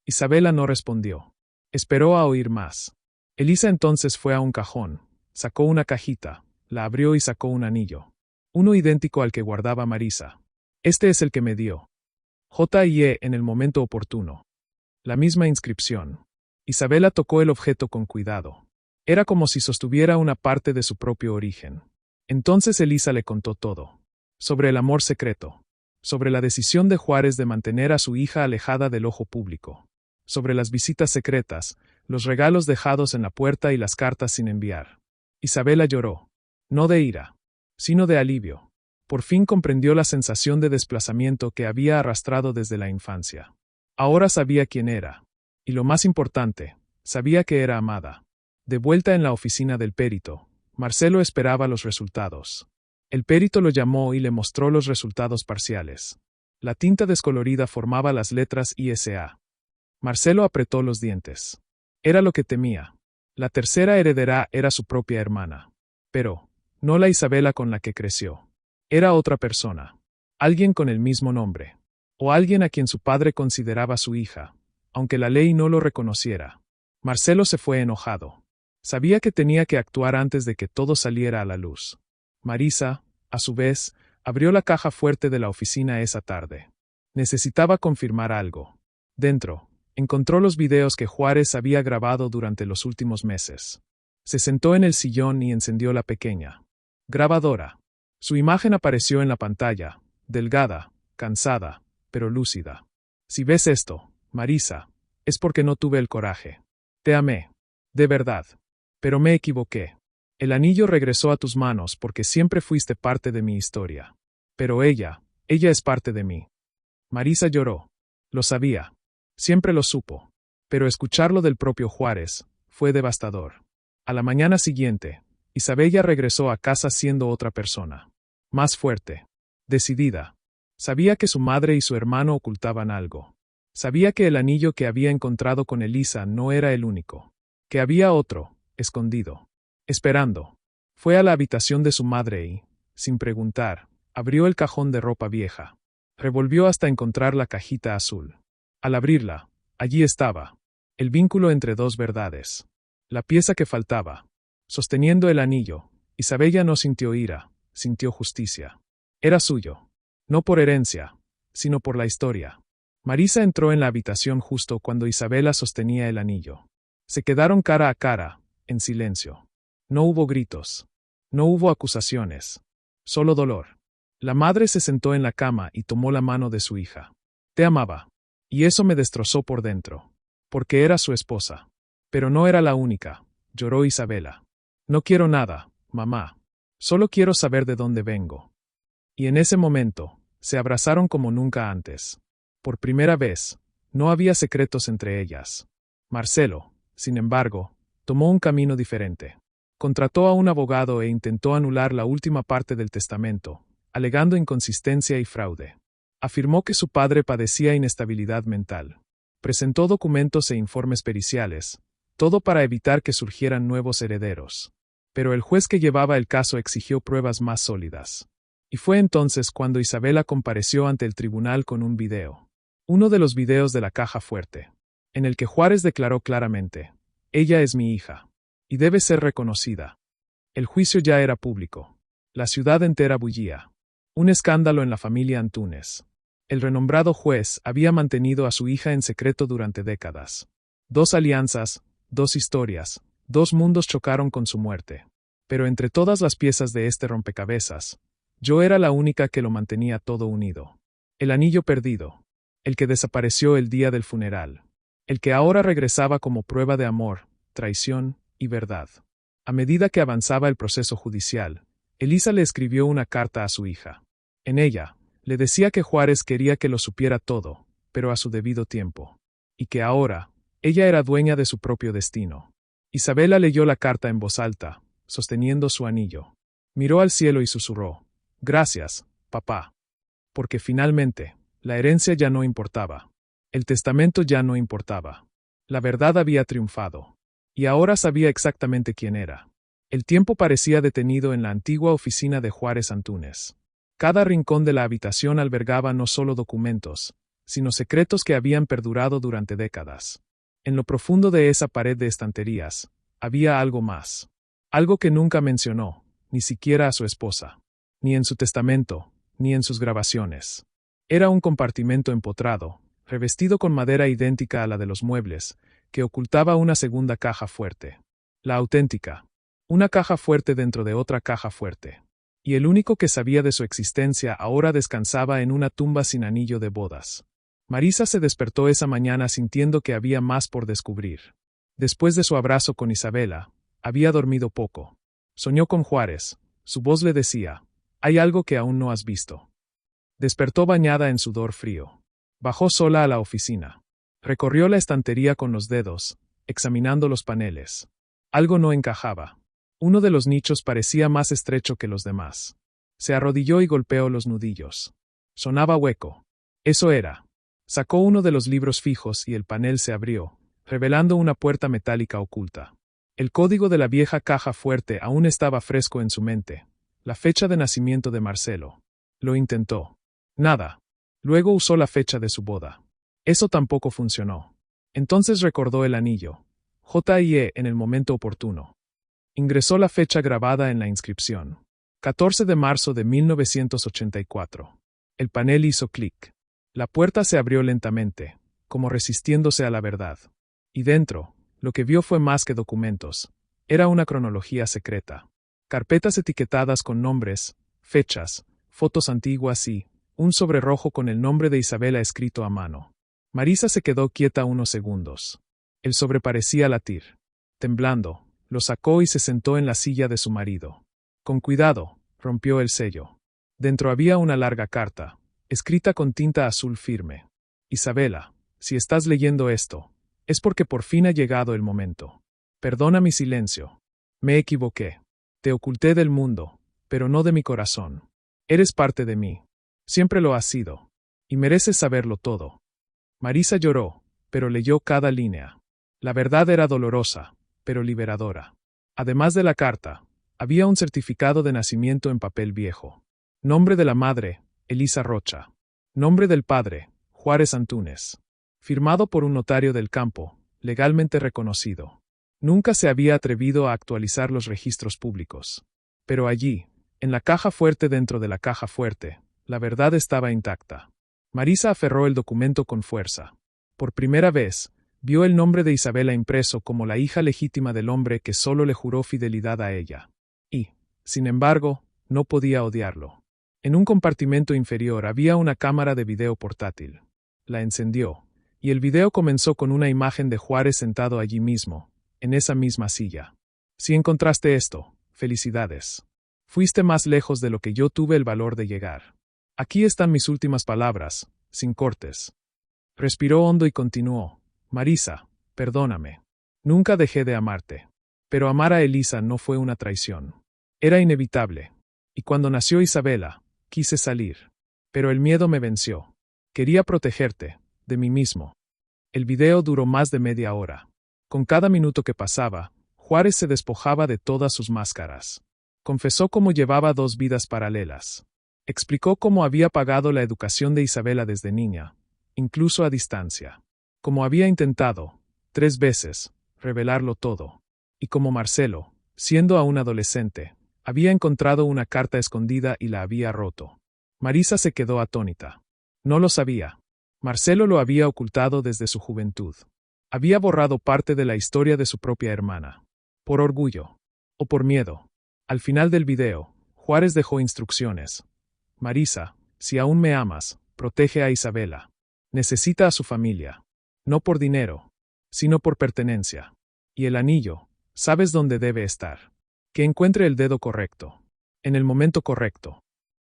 Isabela no respondió. Esperó a oír más. Elisa entonces fue a un cajón, sacó una cajita, la abrió y sacó un anillo. Uno idéntico al que guardaba Marisa. Este es el que me dio. J.I.E. en el momento oportuno. La misma inscripción. Isabela tocó el objeto con cuidado. Era como si sostuviera una parte de su propio origen. Entonces Elisa le contó todo. Sobre el amor secreto. Sobre la decisión de Juárez de mantener a su hija alejada del ojo público. Sobre las visitas secretas, los regalos dejados en la puerta y las cartas sin enviar. Isabela lloró. No de ira, sino de alivio. Por fin comprendió la sensación de desplazamiento que había arrastrado desde la infancia. Ahora sabía quién era. Y lo más importante, sabía que era amada. De vuelta en la oficina del perito, Marcelo esperaba los resultados. El perito lo llamó y le mostró los resultados parciales. La tinta descolorida formaba las letras ISA. Marcelo apretó los dientes. Era lo que temía. La tercera heredera era su propia hermana. Pero, no la Isabela con la que creció. Era otra persona. Alguien con el mismo nombre. O alguien a quien su padre consideraba su hija, aunque la ley no lo reconociera. Marcelo se fue enojado. Sabía que tenía que actuar antes de que todo saliera a la luz. Marisa, a su vez, abrió la caja fuerte de la oficina esa tarde. Necesitaba confirmar algo. Dentro, encontró los videos que Juárez había grabado durante los últimos meses. Se sentó en el sillón y encendió la pequeña grabadora. Su imagen apareció en la pantalla, delgada, cansada, pero lúcida. Si ves esto, Marisa, es porque no tuve el coraje. Te amé. De verdad. Pero me equivoqué. El anillo regresó a tus manos porque siempre fuiste parte de mi historia. Pero ella es parte de mí. Marisa lloró. Lo sabía. Siempre lo supo. Pero escucharlo del propio Juárez fue devastador. A la mañana siguiente, Isabella regresó a casa siendo otra persona. Más fuerte. Decidida. Sabía que su madre y su hermano ocultaban algo. Sabía que el anillo que había encontrado con Elisa no era el único. Que había otro, escondido. Esperando. Fue a la habitación de su madre y, sin preguntar, abrió el cajón de ropa vieja. Revolvió hasta encontrar la cajita azul. Al abrirla, allí estaba. El vínculo entre 2 verdades. La pieza que faltaba. Sosteniendo el anillo, Isabella no sintió ira, sintió justicia. Era suyo. No por herencia, sino por la historia. Marisa entró en la habitación justo cuando Isabela sostenía el anillo. Se quedaron cara a cara, en silencio. No hubo gritos. No hubo acusaciones. Solo dolor. La madre se sentó en la cama y tomó la mano de su hija. Te amaba. Y eso me destrozó por dentro. Porque era su esposa. Pero no era la única, lloró Isabela. No quiero nada, mamá. Solo quiero saber de dónde vengo. Y en ese momento, se abrazaron como nunca antes. Por primera vez, no había secretos entre ellas. Marcelo, sin embargo, tomó un camino diferente. Contrató a un abogado e intentó anular la última parte del testamento, alegando inconsistencia y fraude. Afirmó que su padre padecía inestabilidad mental. Presentó documentos e informes periciales, todo para evitar que surgieran nuevos herederos. Pero el juez que llevaba el caso exigió pruebas más sólidas. Y fue entonces cuando Isabela compareció ante el tribunal con un video. Uno de los videos de la caja fuerte, en el que Juárez declaró claramente: ella es mi hija, y debe ser reconocida. El juicio ya era público. La ciudad entera bullía. Un escándalo en la familia Antúnez. El renombrado juez había mantenido a su hija en secreto durante décadas. 2 alianzas, 2 historias, 2 mundos chocaron con su muerte. Pero entre todas las piezas de este rompecabezas, yo era la única que lo mantenía todo unido. El anillo perdido. El que desapareció el día del funeral. El que ahora regresaba como prueba de amor, traición y verdad. A medida que avanzaba el proceso judicial, Elisa le escribió una carta a su hija. En ella, le decía que Juárez quería que lo supiera todo, pero a su debido tiempo. Y que ahora, ella era dueña de su propio destino. Isabela leyó la carta en voz alta, sosteniendo su anillo. Miró al cielo y susurró: gracias, papá. Porque finalmente, la herencia ya no importaba. El testamento ya no importaba. La verdad había triunfado. Y ahora sabía exactamente quién era. El tiempo parecía detenido en la antigua oficina de Juárez Antúnez. Cada rincón de la habitación albergaba no solo documentos, sino secretos que habían perdurado durante décadas. En lo profundo de esa pared de estanterías, había algo más. Algo que nunca mencionó, ni siquiera a su esposa. Ni en su testamento, ni en sus grabaciones. Era un compartimento empotrado, revestido con madera idéntica a la de los muebles, que ocultaba una segunda caja fuerte. La auténtica. Una caja fuerte dentro de otra caja fuerte. Y el único que sabía de su existencia ahora descansaba en una tumba sin anillo de bodas. Marisa se despertó esa mañana sintiendo que había más por descubrir. Después de su abrazo con Isabela, había dormido poco. Soñó con Juárez. Su voz le decía: hay algo que aún no has visto. Despertó bañada en sudor frío. Bajó sola a la oficina. Recorrió la estantería con los dedos, examinando los paneles. Algo no encajaba. Uno de los nichos parecía más estrecho que los demás. Se arrodilló y golpeó los nudillos. Sonaba hueco. Eso era. Sacó uno de los libros fijos y el panel se abrió, revelando una puerta metálica oculta. El código de la vieja caja fuerte aún estaba fresco en su mente. La fecha de nacimiento de Marcelo. Lo intentó. Nada. Luego usó la fecha de su boda. Eso tampoco funcionó. Entonces recordó el anillo. JIE en el momento oportuno. Ingresó la fecha grabada en la inscripción. 14 de marzo de 1984. El panel hizo clic. La puerta se abrió lentamente, como resistiéndose a la verdad. Y dentro, lo que vio fue más que documentos. Era una cronología secreta. Carpetas etiquetadas con nombres, fechas, fotos antiguas y un sobre rojo con el nombre de Isabela escrito a mano. Marisa se quedó quieta unos segundos. El sobre parecía latir. Temblando, lo sacó y se sentó en la silla de su marido. Con cuidado, rompió el sello. Dentro había una larga carta, escrita con tinta azul firme. Isabela, si estás leyendo esto, es porque por fin ha llegado el momento. Perdona mi silencio. Me equivoqué. Te oculté del mundo, pero no de mi corazón. Eres parte de mí. Siempre lo has sido. Y mereces saberlo todo. Marisa lloró, pero leyó cada línea. La verdad era dolorosa, pero liberadora. Además de la carta, había un certificado de nacimiento en papel viejo. Nombre de la madre, Elisa Rocha. Nombre del padre, Juárez Antúnez. Firmado por un notario del campo, legalmente reconocido. Nunca se había atrevido a actualizar los registros públicos. Pero allí, en la caja fuerte dentro de la caja fuerte, la verdad estaba intacta. Marisa aferró el documento con fuerza. Por primera vez, vio el nombre de Isabela impreso como la hija legítima del hombre que solo le juró fidelidad a ella. Y, sin embargo, no podía odiarlo. En un compartimento inferior había una cámara de video portátil. La encendió, y el video comenzó con una imagen de Juárez sentado allí mismo, en esa misma silla. Si encontraste esto, felicidades. Fuiste más lejos de lo que yo tuve el valor de llegar. Aquí están mis últimas palabras, sin cortes. Respiró hondo y continuó. Marisa, perdóname. Nunca dejé de amarte. Pero amar a Elisa no fue una traición. Era inevitable. Y cuando nació Isabela, quise salir. Pero el miedo me venció. Quería protegerte, de mí mismo. El video duró más de media hora. Con cada minuto que pasaba, Juárez se despojaba de todas sus máscaras. Confesó cómo llevaba dos vidas paralelas. Explicó cómo había pagado la educación de Isabela desde niña, incluso a distancia. Cómo había intentado, 3 veces, revelarlo todo. Y cómo Marcelo, siendo aún adolescente, había encontrado una carta escondida y la había roto. Marisa se quedó atónita. No lo sabía. Marcelo lo había ocultado desde su juventud. Había borrado parte de la historia de su propia hermana. Por orgullo. O por miedo. Al final del video, Juárez dejó instrucciones. Marisa, si aún me amas, protege a Isabela. Necesita a su familia. No por dinero, sino por pertenencia. Y el anillo, sabes dónde debe estar. Que encuentre el dedo correcto. En el momento correcto.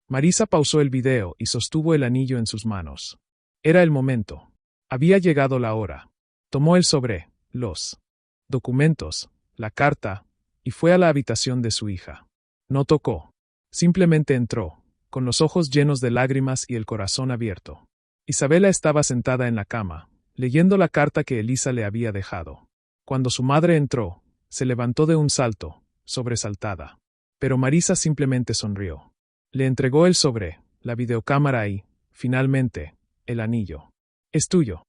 Marisa pausó el video y sostuvo el anillo en sus manos. Era el momento. Había llegado la hora. Tomó el sobre, los documentos, la carta, y fue a la habitación de su hija. No tocó. Simplemente entró, con los ojos llenos de lágrimas y el corazón abierto. Isabela estaba sentada en la cama, leyendo la carta que Elisa le había dejado. Cuando su madre entró, se levantó de un salto, sobresaltada. Pero Marisa simplemente sonrió. Le entregó el sobre, la videocámara y, finalmente, el anillo. Es tuyo.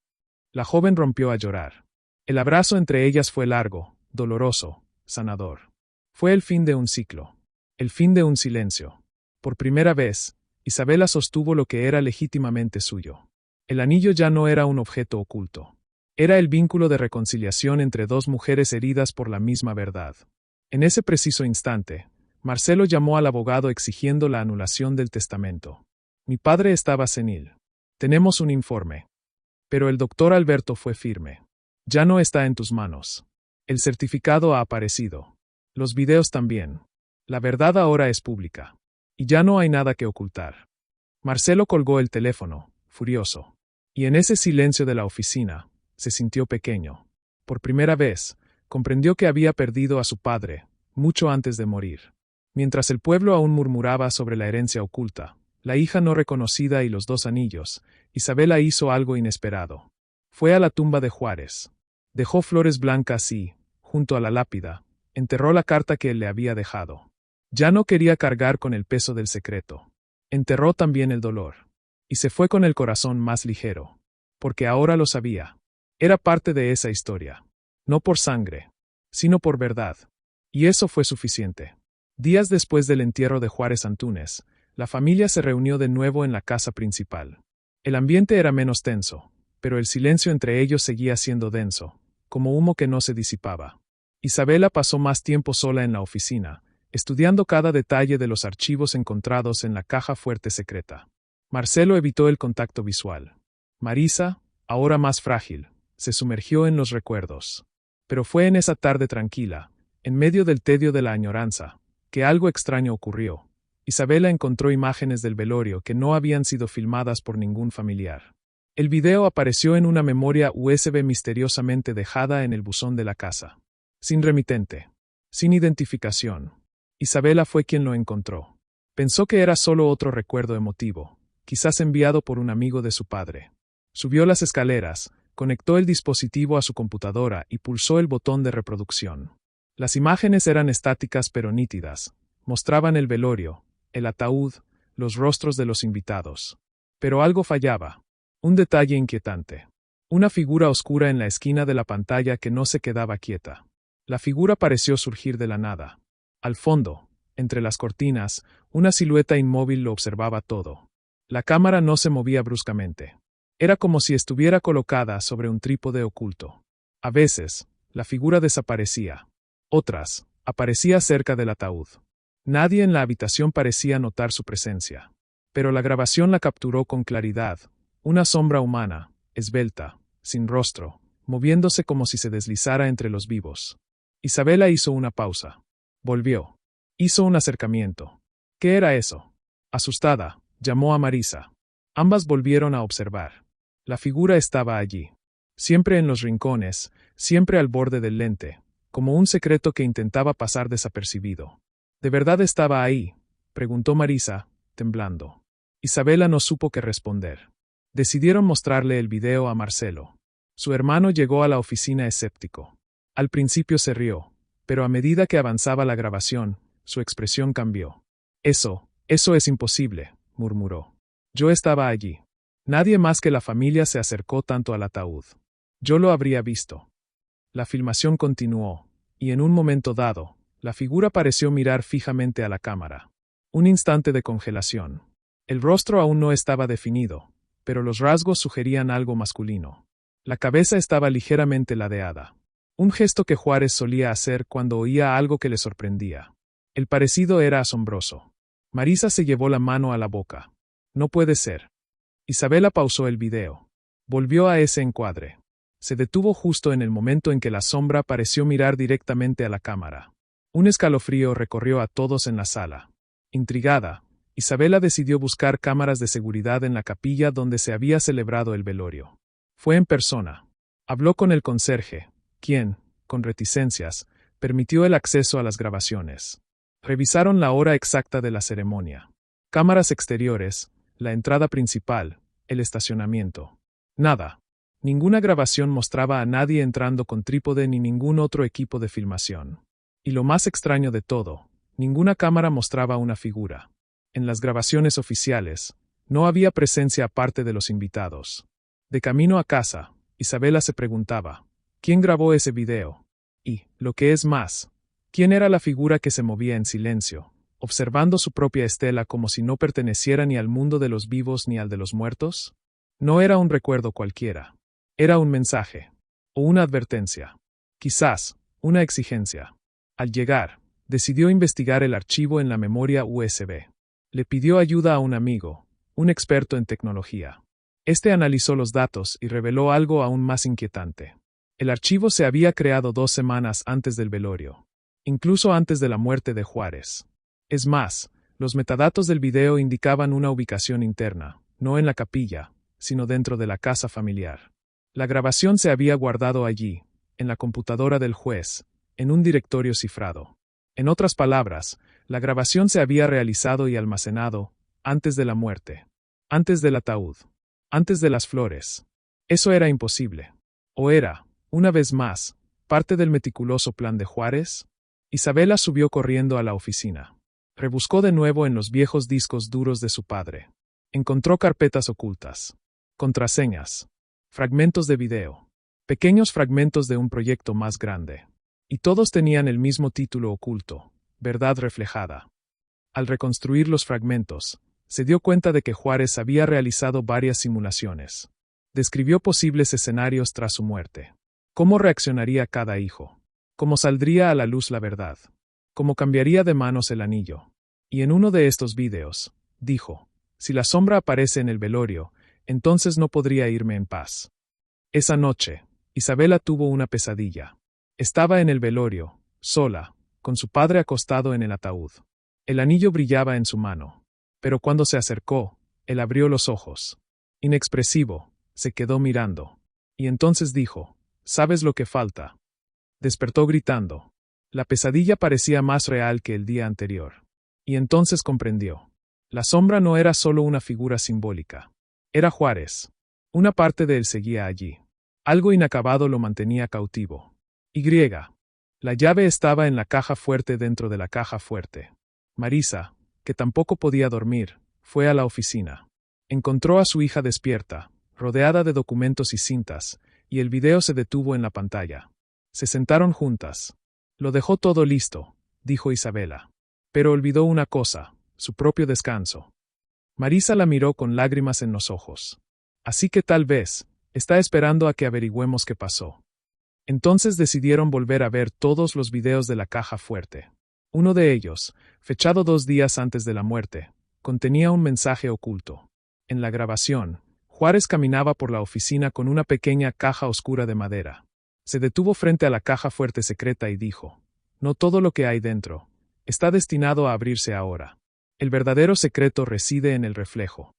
La joven rompió a llorar. El abrazo entre ellas fue largo, doloroso, sanador. Fue el fin de un ciclo. El fin de un silencio. Por primera vez, Isabela sostuvo lo que era legítimamente suyo. El anillo ya no era un objeto oculto. Era el vínculo de reconciliación entre dos mujeres heridas por la misma verdad. En ese preciso instante, Marcelo llamó al abogado exigiendo la anulación del testamento. Mi padre estaba senil. Tenemos un informe. Pero el doctor Alberto fue firme. Ya no está en tus manos. El certificado ha aparecido. Los videos también. La verdad ahora es pública. Y ya no hay nada que ocultar. Marcelo colgó el teléfono, furioso. Y en ese silencio de la oficina, se sintió pequeño. Por primera vez, comprendió que había perdido a su padre, mucho antes de morir. Mientras el pueblo aún murmuraba sobre la herencia oculta, la hija no reconocida y los 2 anillos, Isabela hizo algo inesperado. Fue a la tumba de Juárez. Dejó flores blancas y, junto a la lápida, enterró la carta que él le había dejado. Ya no quería cargar con el peso del secreto. Enterró también el dolor. Y se fue con el corazón más ligero. Porque ahora lo sabía. Era parte de esa historia. No por sangre, sino por verdad. Y eso fue suficiente. Días después del entierro de Juárez Antúnez, la familia se reunió de nuevo en la casa principal. El ambiente era menos tenso, pero el silencio entre ellos seguía siendo denso, como humo que no se disipaba. Isabela pasó más tiempo sola en la oficina, estudiando cada detalle de los archivos encontrados en la caja fuerte secreta. Marcelo evitó el contacto visual. Marisa, ahora más frágil, se sumergió en los recuerdos. Pero fue en esa tarde tranquila, en medio del tedio de la añoranza, que algo extraño ocurrió. Isabela encontró imágenes del velorio que no habían sido filmadas por ningún familiar. El video apareció en una memoria USB misteriosamente dejada en el buzón de la casa. Sin remitente. Sin identificación. Isabela fue quien lo encontró. Pensó que era solo otro recuerdo emotivo, quizás enviado por un amigo de su padre. Subió las escaleras, conectó el dispositivo a su computadora y pulsó el botón de reproducción. Las imágenes eran estáticas pero nítidas. Mostraban el velorio, el ataúd, los rostros de los invitados. Pero algo fallaba. Un detalle inquietante. Una figura oscura en la esquina de la pantalla que no se quedaba quieta. La figura pareció surgir de la nada. Al fondo, entre las cortinas, una silueta inmóvil lo observaba todo. La cámara no se movía bruscamente. Era como si estuviera colocada sobre un trípode oculto. A veces, la figura desaparecía. Otras, aparecía cerca del ataúd. Nadie en la habitación parecía notar su presencia. Pero la grabación la capturó con claridad, una sombra humana, esbelta, sin rostro, moviéndose como si se deslizara entre los vivos. Isabela hizo una pausa. Volvió. Hizo un acercamiento. ¿Qué era eso? Asustada, llamó a Marisa. Ambas volvieron a observar. La figura estaba allí. Siempre en los rincones, siempre al borde del lente, como un secreto que intentaba pasar desapercibido. ¿De verdad estaba ahí?, preguntó Marisa, temblando. Isabela no supo qué responder. Decidieron mostrarle el video a Marcelo. Su hermano llegó a la oficina escéptico. Al principio se rió, pero a medida que avanzaba la grabación, su expresión cambió. Eso es imposible, murmuró. Yo estaba allí. Nadie más que la familia se acercó tanto al ataúd. Yo lo habría visto. La filmación continuó, y en un momento dado, la figura pareció mirar fijamente a la cámara. Un instante de congelación. El rostro aún no estaba definido, pero los rasgos sugerían algo masculino. La cabeza estaba ligeramente ladeada. Un gesto que Juárez solía hacer cuando oía algo que le sorprendía. El parecido era asombroso. Marisa se llevó la mano a la boca. No puede ser. Isabela pausó el video. Volvió a ese encuadre. Se detuvo justo en el momento en que la sombra pareció mirar directamente a la cámara. Un escalofrío recorrió a todos en la sala. Intrigada, Isabela decidió buscar cámaras de seguridad en la capilla donde se había celebrado el velorio. Fue en persona. Habló con el conserje, quien, con reticencias, permitió el acceso a las grabaciones. Revisaron la hora exacta de la ceremonia. Cámaras exteriores, la entrada principal, el estacionamiento. Nada. Ninguna grabación mostraba a nadie entrando con trípode ni ningún otro equipo de filmación. Y lo más extraño de todo, ninguna cámara mostraba una figura. En las grabaciones oficiales, no había presencia aparte de los invitados. De camino a casa, Isabela se preguntaba, ¿quién grabó ese video? Y, lo que es más, ¿quién era la figura que se movía en silencio, observando su propia estela como si no perteneciera ni al mundo de los vivos ni al de los muertos? No era un recuerdo cualquiera. Era un mensaje. O una advertencia. Quizás, una exigencia. Al llegar, decidió investigar el archivo en la memoria USB. Le pidió ayuda a un amigo, un experto en tecnología. Este analizó los datos y reveló algo aún más inquietante. El archivo se había creado 2 semanas antes del velorio. Incluso antes de la muerte de Juárez. Es más, los metadatos del video indicaban una ubicación interna, no en la capilla, sino dentro de la casa familiar. La grabación se había guardado allí, en la computadora del juez, en un directorio cifrado. En otras palabras, la grabación se había realizado y almacenado antes de la muerte, antes del ataúd, antes de las flores. Eso era imposible. ¿O era, una vez más, parte del meticuloso plan de Juárez? Isabela subió corriendo a la oficina. Rebuscó de nuevo en los viejos discos duros de su padre. Encontró carpetas ocultas, contraseñas, fragmentos de video, pequeños fragmentos de un proyecto más grande. Y todos tenían el mismo título oculto, Verdad Reflejada. Al reconstruir los fragmentos, se dio cuenta de que Juárez había realizado varias simulaciones. Describió posibles escenarios tras su muerte. ¿Cómo reaccionaría cada hijo? ¿Cómo saldría a la luz la verdad? ¿Cómo cambiaría de manos el anillo? Y en uno de estos vídeos, dijo, si la sombra aparece en el velorio, entonces no podría irme en paz. Esa noche, Isabela tuvo una pesadilla. Estaba en el velorio, sola, con su padre acostado en el ataúd. El anillo brillaba en su mano. Pero cuando se acercó, él abrió los ojos. Inexpresivo, se quedó mirando. Y entonces dijo, ¿sabes lo que falta? Despertó gritando. La pesadilla parecía más real que el día anterior. Y entonces comprendió. La sombra no era solo una figura simbólica. Era Juárez. Una parte de él seguía allí. Algo inacabado lo mantenía cautivo. La llave estaba en la caja fuerte dentro de la caja fuerte. Marisa, que tampoco podía dormir, fue a la oficina. Encontró a su hija despierta, rodeada de documentos y cintas, y el video se detuvo en la pantalla. Se sentaron juntas. Lo dejó todo listo, dijo Isabela. Pero olvidó una cosa, su propio descanso. Marisa la miró con lágrimas en los ojos. Así que tal vez, está esperando a que averigüemos qué pasó. Entonces decidieron volver a ver todos los videos de la caja fuerte. Uno de ellos, fechado 2 días antes de la muerte, Contenía un mensaje oculto. En la grabación, Juárez caminaba por la oficina con una pequeña caja oscura de madera. Se detuvo frente a la caja fuerte secreta y dijo: «No todo lo que hay dentro está destinado a abrirse ahora. El verdadero secreto reside en el reflejo».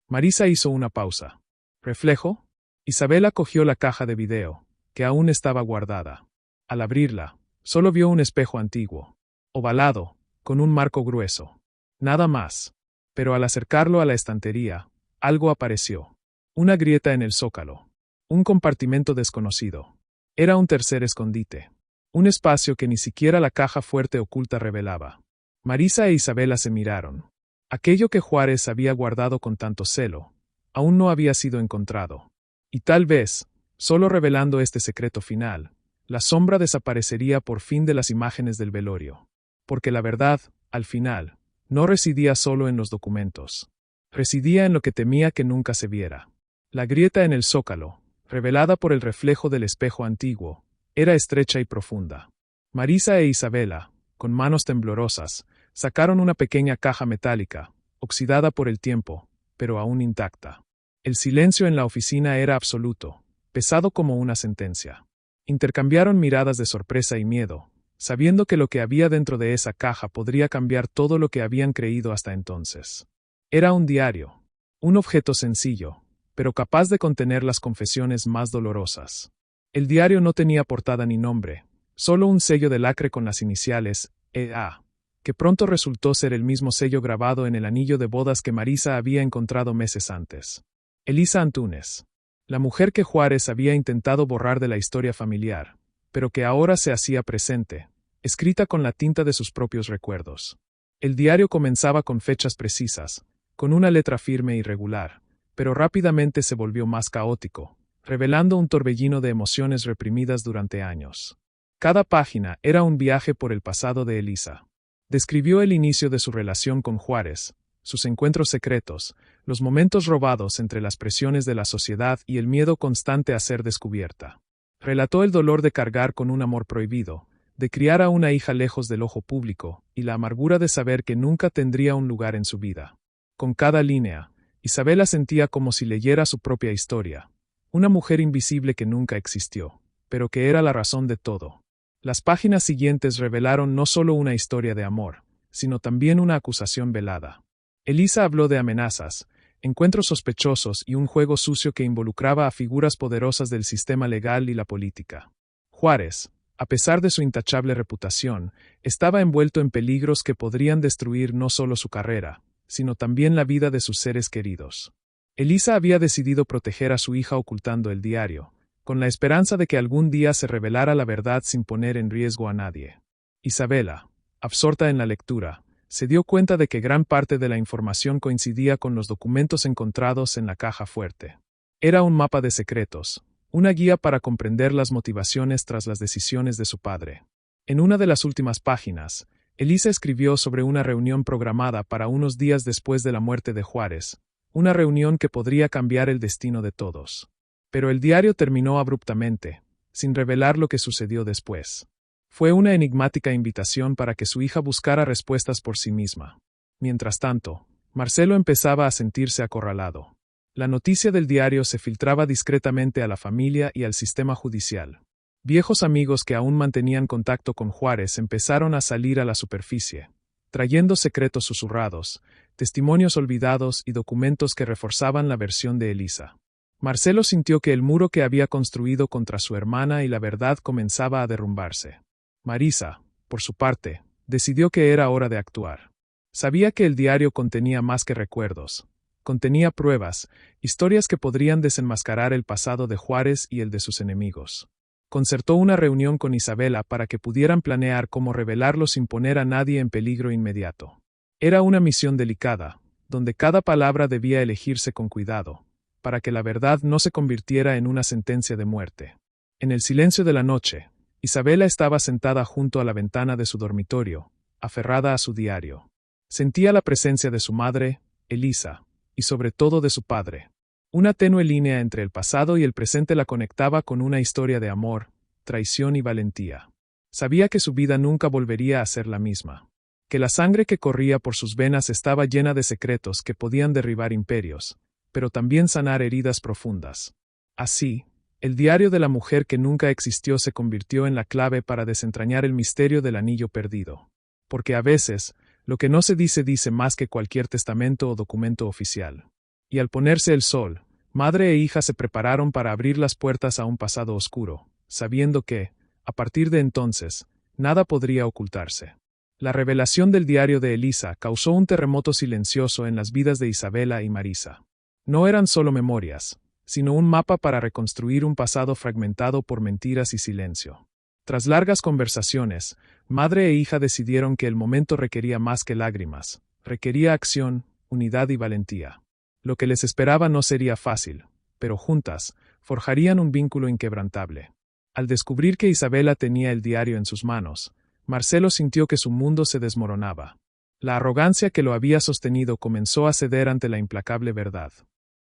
Marisa hizo una pausa. ¿Reflejo? Isabela cogió la caja de video, que aún estaba guardada. Al abrirla, solo vio un espejo antiguo, ovalado, con un marco grueso. Nada más. Pero al acercarlo a la estantería, algo apareció. Una grieta en el zócalo. Un compartimento desconocido. Era un tercer escondite. Un espacio que ni siquiera la caja fuerte oculta revelaba. Marisa e Isabela se miraron. Aquello que Juárez había guardado con tanto celo, aún no había sido encontrado. Y tal vez, solo revelando este secreto final, la sombra desaparecería por fin de las imágenes del velorio. Porque la verdad, al final, no residía solo en los documentos. Residía en lo que temía que nunca se viera. La grieta en el zócalo, revelada por el reflejo del espejo antiguo, era estrecha y profunda. Marisa e Isabela, con manos temblorosas, sacaron una pequeña caja metálica, oxidada por el tiempo, pero aún intacta. El silencio en la oficina era absoluto, pesado como una sentencia. Intercambiaron miradas de sorpresa y miedo, sabiendo que lo que había dentro de esa caja podría cambiar todo lo que habían creído hasta entonces. Era un diario, un objeto sencillo, pero capaz de contener las confesiones más dolorosas. El diario no tenía portada ni nombre, solo un sello de lacre con las iniciales E.A., que pronto resultó ser el mismo sello grabado en el anillo de bodas que Marisa había encontrado meses antes. Elisa Antúnez, la mujer que Juárez había intentado borrar de la historia familiar, pero que ahora se hacía presente, escrita con la tinta de sus propios recuerdos. El diario comenzaba con fechas precisas, con una letra firme y regular, pero rápidamente se volvió más caótico, revelando un torbellino de emociones reprimidas durante años. Cada página era un viaje por el pasado de Elisa. Describió el inicio de su relación con Juárez, sus encuentros secretos, los momentos robados entre las presiones de la sociedad y el miedo constante a ser descubierta. Relató el dolor de cargar con un amor prohibido, de criar a una hija lejos del ojo público, y la amargura de saber que nunca tendría un lugar en su vida. Con cada línea, Isabela sentía como si leyera su propia historia, una mujer invisible que nunca existió, pero que era la razón de todo. Las páginas siguientes revelaron no solo una historia de amor, sino también una acusación velada. Elisa habló de amenazas, encuentros sospechosos y un juego sucio que involucraba a figuras poderosas del sistema legal y la política. Juárez, a pesar de su intachable reputación, estaba envuelto en peligros que podrían destruir no solo su carrera, sino también la vida de sus seres queridos. Elisa había decidido proteger a su hija ocultando el diario, con la esperanza de que algún día se revelara la verdad sin poner en riesgo a nadie. Isabela, absorta en la lectura, se dio cuenta de que gran parte de la información coincidía con los documentos encontrados en la caja fuerte. Era un mapa de secretos, una guía para comprender las motivaciones tras las decisiones de su padre. En una de las últimas páginas, Elisa escribió sobre una reunión programada para unos días después de la muerte de Juárez, una reunión que podría cambiar el destino de todos. Pero el diario terminó abruptamente, sin revelar lo que sucedió después. Fue una enigmática invitación para que su hija buscara respuestas por sí misma. Mientras tanto, Marcelo empezaba a sentirse acorralado. La noticia del diario se filtraba discretamente a la familia y al sistema judicial. Viejos amigos que aún mantenían contacto con Juárez empezaron a salir a la superficie, trayendo secretos susurrados, testimonios olvidados y documentos que reforzaban la versión de Elisa. Marcelo sintió que el muro que había construido contra su hermana y la verdad comenzaba a derrumbarse. Marisa, por su parte, decidió que era hora de actuar. Sabía que el diario contenía más que recuerdos. Contenía pruebas, historias que podrían desenmascarar el pasado de Juárez y el de sus enemigos. Concertó una reunión con Isabela para que pudieran planear cómo revelarlo sin poner a nadie en peligro inmediato. Era una misión delicada, donde cada palabra debía elegirse con cuidado, para que la verdad no se convirtiera en una sentencia de muerte. En el silencio de la noche, Isabela estaba sentada junto a la ventana de su dormitorio, aferrada a su diario. Sentía la presencia de su madre, Elisa, y sobre todo de su padre. Una tenue línea entre el pasado y el presente la conectaba con una historia de amor, traición y valentía. Sabía que su vida nunca volvería a ser la misma. que la sangre que corría por sus venas estaba llena de secretos que podían derribar imperios, pero también sanar heridas profundas. Así, el diario de la mujer que nunca existió se convirtió en la clave para desentrañar el misterio del anillo perdido. Porque a veces, lo que no se dice más que cualquier testamento o documento oficial. Y al ponerse el sol, madre e hija se prepararon para abrir las puertas a un pasado oscuro, sabiendo que, a partir de entonces, nada podría ocultarse. La revelación del diario de Elisa causó un terremoto silencioso en las vidas de Isabela y Marisa. No eran solo memorias, sino un mapa para reconstruir un pasado fragmentado por mentiras y silencio. Tras largas conversaciones, madre e hija decidieron que el momento requería más que lágrimas, requería acción, unidad y valentía. Lo que les esperaba no sería fácil, pero juntas, forjarían un vínculo inquebrantable. Al descubrir que Isabela tenía el diario en sus manos, Marcelo sintió que su mundo se desmoronaba. La arrogancia que lo había sostenido comenzó a ceder ante la implacable verdad.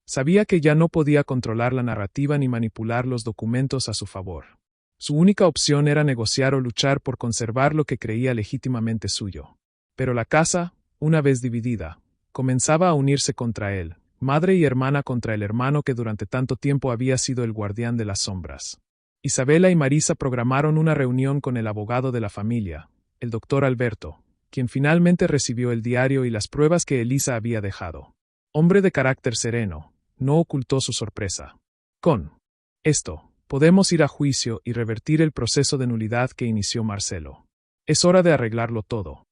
Sabía que ya no podía controlar la narrativa ni manipular los documentos a su favor. Su única opción era negociar o luchar por conservar lo que creía legítimamente suyo. Pero la casa, una vez dividida, comenzaba a unirse contra él, madre y hermana contra el hermano que durante tanto tiempo había sido el guardián de las sombras. Isabela y Marisa programaron una reunión con el abogado de la familia, el doctor Alberto, quien finalmente recibió el diario y las pruebas que Elisa había dejado. Hombre de carácter sereno, no ocultó su sorpresa. Con esto, podemos ir a juicio y revertir el proceso de nulidad que inició Marcelo. Es hora de arreglarlo todo.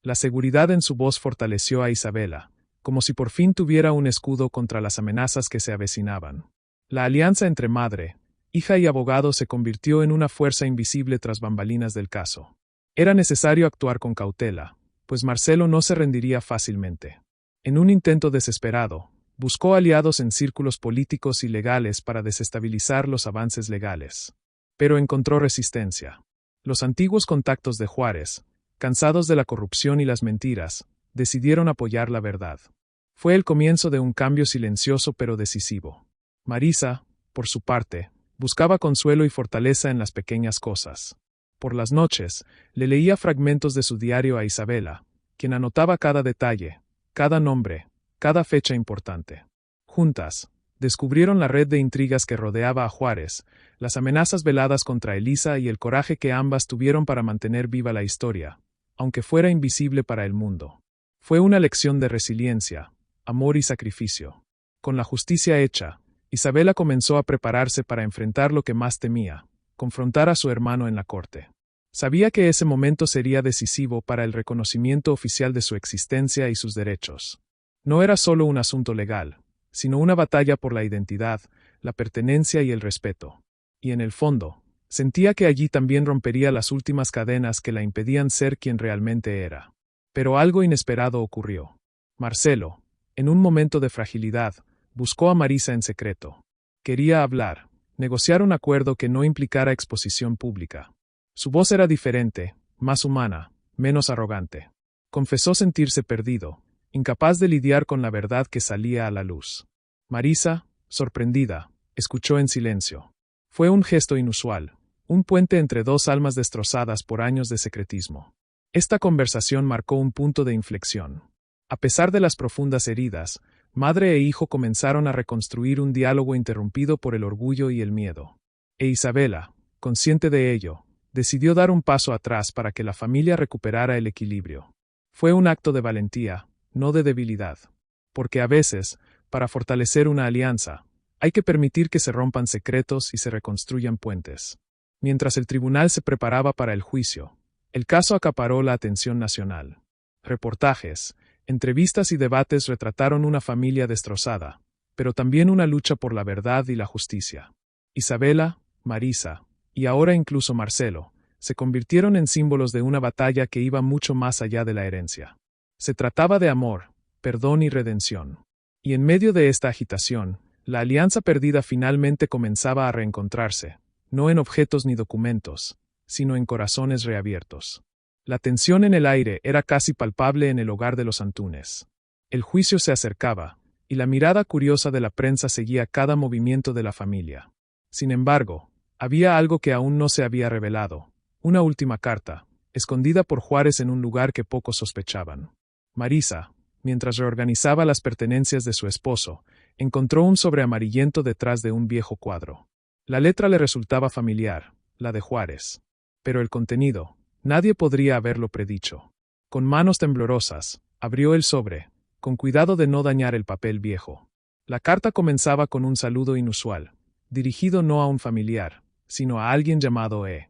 La seguridad en su voz fortaleció a Isabela, como si por fin tuviera un escudo contra las amenazas que se avecinaban. La alianza entre madre, hija y abogado se convirtió en una fuerza invisible tras bambalinas del caso. Era necesario actuar con cautela, pues Marcelo no se rendiría fácilmente. En un intento desesperado, buscó aliados en círculos políticos y legales para desestabilizar los avances legales. Pero encontró resistencia. Los antiguos contactos de Juárez, cansados de la corrupción y las mentiras, decidieron apoyar la verdad. Fue el comienzo de un cambio silencioso pero decisivo. Marisa, por su parte, buscaba consuelo y fortaleza en las pequeñas cosas. Por las noches, le leía fragmentos de su diario a Isabela, quien anotaba cada detalle, cada nombre, cada fecha importante. Juntas, descubrieron la red de intrigas que rodeaba a Juárez, las amenazas veladas contra Elisa y el coraje que ambas tuvieron para mantener viva la historia, aunque fuera invisible para el mundo. Fue una lección de resiliencia, amor y sacrificio. Con la justicia hecha, Isabela comenzó a prepararse para enfrentar lo que más temía, confrontar a su hermano en la corte. Sabía que ese momento sería decisivo para el reconocimiento oficial de su existencia y sus derechos. No era solo un asunto legal, sino una batalla por la identidad, la pertenencia y el respeto. Y en el fondo, sentía que allí también rompería las últimas cadenas que la impedían ser quien realmente era. Pero algo inesperado ocurrió. Marcelo, en un momento de fragilidad, buscó a Marisa en secreto. Quería hablar, negociar un acuerdo que no implicara exposición pública. Su voz era diferente, más humana, menos arrogante. Confesó sentirse perdido, incapaz de lidiar con la verdad que salía a la luz. Marisa, sorprendida, escuchó en silencio. Fue un gesto inusual, un puente entre dos almas destrozadas por años de secretismo. Esta conversación marcó un punto de inflexión. A pesar de las profundas heridas, madre e hijo comenzaron a reconstruir un diálogo interrumpido por el orgullo y el miedo. E Isabela, consciente de ello, decidió dar un paso atrás para que la familia recuperara el equilibrio. Fue un acto de valentía, no de debilidad. Porque a veces, para fortalecer una alianza, hay que permitir que se rompan secretos y se reconstruyan puentes. Mientras el tribunal se preparaba para el juicio, el caso acaparó la atención nacional. Reportajes, entrevistas y debates retrataron una familia destrozada, pero también una lucha por la verdad y la justicia. Isabela, Marisa, y ahora incluso Marcelo, se convirtieron en símbolos de una batalla que iba mucho más allá de la herencia. Se trataba de amor, perdón y redención. Y en medio de esta agitación, la alianza perdida finalmente comenzaba a reencontrarse, no en objetos ni documentos, sino en corazones reabiertos. La tensión en el aire era casi palpable en el hogar de los Antunes. El juicio se acercaba, y la mirada curiosa de la prensa seguía cada movimiento de la familia. Sin embargo, había algo que aún no se había revelado, una última carta, escondida por Juárez en un lugar que pocos sospechaban. Marisa, mientras reorganizaba las pertenencias de su esposo, encontró un sobre amarillento detrás de un viejo cuadro. La letra le resultaba familiar, la de Juárez. Pero el contenido, nadie podría haberlo predicho. Con manos temblorosas, abrió el sobre, con cuidado de no dañar el papel viejo. La carta comenzaba con un saludo inusual, dirigido no a un familiar, sino a alguien llamado E.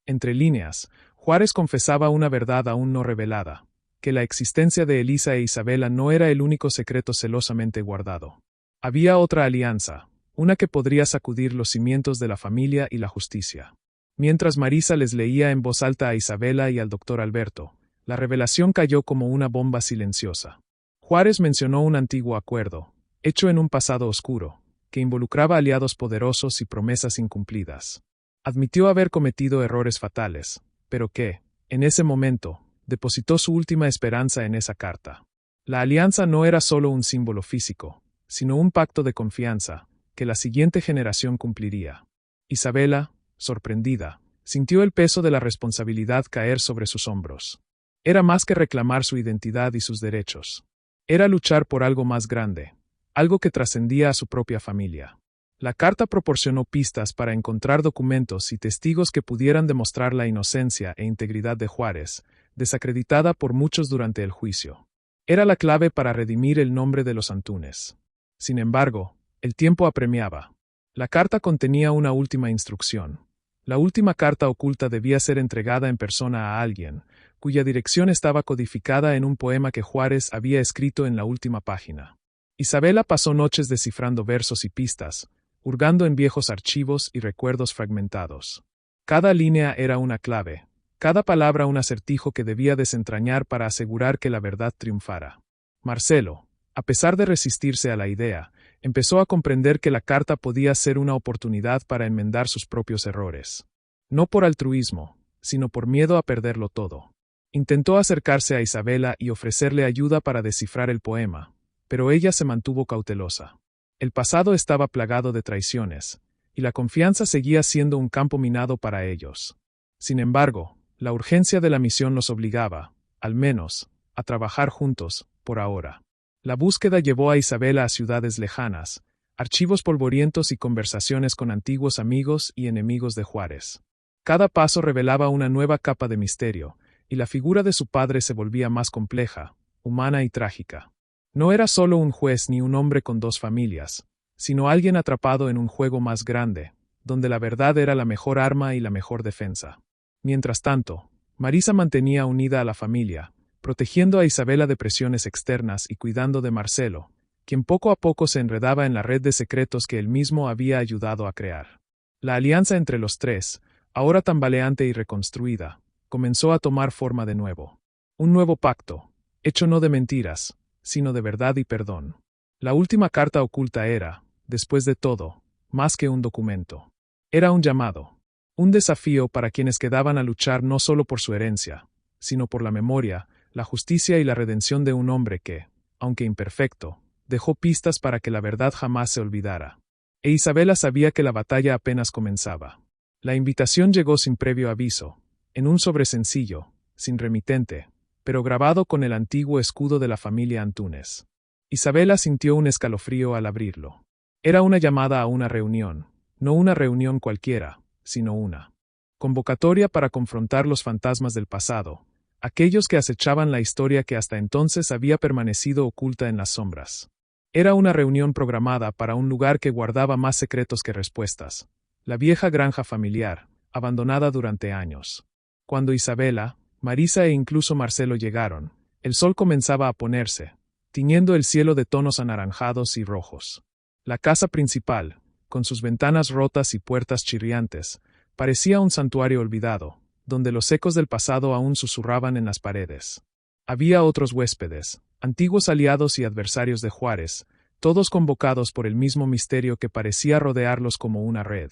Entre líneas, Juárez confesaba una verdad aún no revelada, que la existencia de Elisa e Isabela no era el único secreto celosamente guardado. Había otra alianza, una que podría sacudir los cimientos de la familia y la justicia. Mientras Marisa les leía en voz alta a Isabela y al doctor Alberto, la revelación cayó como una bomba silenciosa. Juárez mencionó un antiguo acuerdo, hecho en un pasado oscuro, que involucraba aliados poderosos y promesas incumplidas. Admitió haber cometido errores fatales, pero que, en ese momento, depositó su última esperanza en esa carta. La alianza no era solo un símbolo físico, sino un pacto de confianza, que la siguiente generación cumpliría. Isabela, sorprendida, sintió el peso de la responsabilidad caer sobre sus hombros. Era más que reclamar su identidad y sus derechos. Era luchar por algo más grande, algo que trascendía a su propia familia. La carta proporcionó pistas para encontrar documentos y testigos que pudieran demostrar la inocencia e integridad de Juárez, desacreditada por muchos durante el juicio. Era la clave para redimir el nombre de los Antunes. Sin embargo, el tiempo apremiaba. La carta contenía una última instrucción. La última carta oculta debía ser entregada en persona a alguien, cuya dirección estaba codificada en un poema que Juárez había escrito en la última página. Isabela pasó noches descifrando versos y pistas, hurgando en viejos archivos y recuerdos fragmentados. Cada línea era una clave, cada palabra un acertijo que debía desentrañar para asegurar que la verdad triunfara. Marcelo, a pesar de resistirse a la idea, empezó a comprender que la carta podía ser una oportunidad para enmendar sus propios errores. No por altruismo, sino por miedo a perderlo todo. Intentó acercarse a Isabela y ofrecerle ayuda para descifrar el poema, pero ella se mantuvo cautelosa. El pasado estaba plagado de traiciones, y la confianza seguía siendo un campo minado para ellos. Sin embargo, la urgencia de la misión los obligaba, al menos, a trabajar juntos, por ahora. La búsqueda llevó a Isabela a ciudades lejanas, archivos polvorientos y conversaciones con antiguos amigos y enemigos de Juárez. Cada paso revelaba una nueva capa de misterio, y la figura de su padre se volvía más compleja, humana y trágica. No era solo un juez ni un hombre con dos familias, sino alguien atrapado en un juego más grande, donde la verdad era la mejor arma y la mejor defensa. Mientras tanto, Marisa mantenía unida a la familia, protegiendo a Isabela de presiones externas y cuidando de Marcelo, quien poco a poco se enredaba en la red de secretos que él mismo había ayudado a crear. La alianza entre los tres, ahora tambaleante y reconstruida, comenzó a tomar forma de nuevo. Un nuevo pacto, hecho no de mentiras, sino de verdad y perdón. La última carta oculta era, después de todo, más que un documento. Era un llamado, un desafío para quienes quedaban a luchar no solo por su herencia, sino por la memoria, la justicia y la redención de un hombre que, aunque imperfecto, dejó pistas para que la verdad jamás se olvidara. E Isabela sabía que la batalla apenas comenzaba. La invitación llegó sin previo aviso, en un sobre sencillo, sin remitente, pero grabado con el antiguo escudo de la familia Antunes. Isabela sintió un escalofrío al abrirlo. Era una llamada a una reunión, no una reunión cualquiera, sino una convocatoria para confrontar los fantasmas del pasado, aquellos que acechaban la historia que hasta entonces había permanecido oculta en las sombras. Era una reunión programada para un lugar que guardaba más secretos que respuestas, la vieja granja familiar, abandonada durante años. Cuando Isabela, Marisa e incluso Marcelo llegaron, el sol comenzaba a ponerse, tiñendo el cielo de tonos anaranjados y rojos. La casa principal, con sus ventanas rotas y puertas chirriantes, parecía un santuario olvidado, donde los ecos del pasado aún susurraban en las paredes. Había otros huéspedes, antiguos aliados y adversarios de Juárez, todos convocados por el mismo misterio que parecía rodearlos como una red.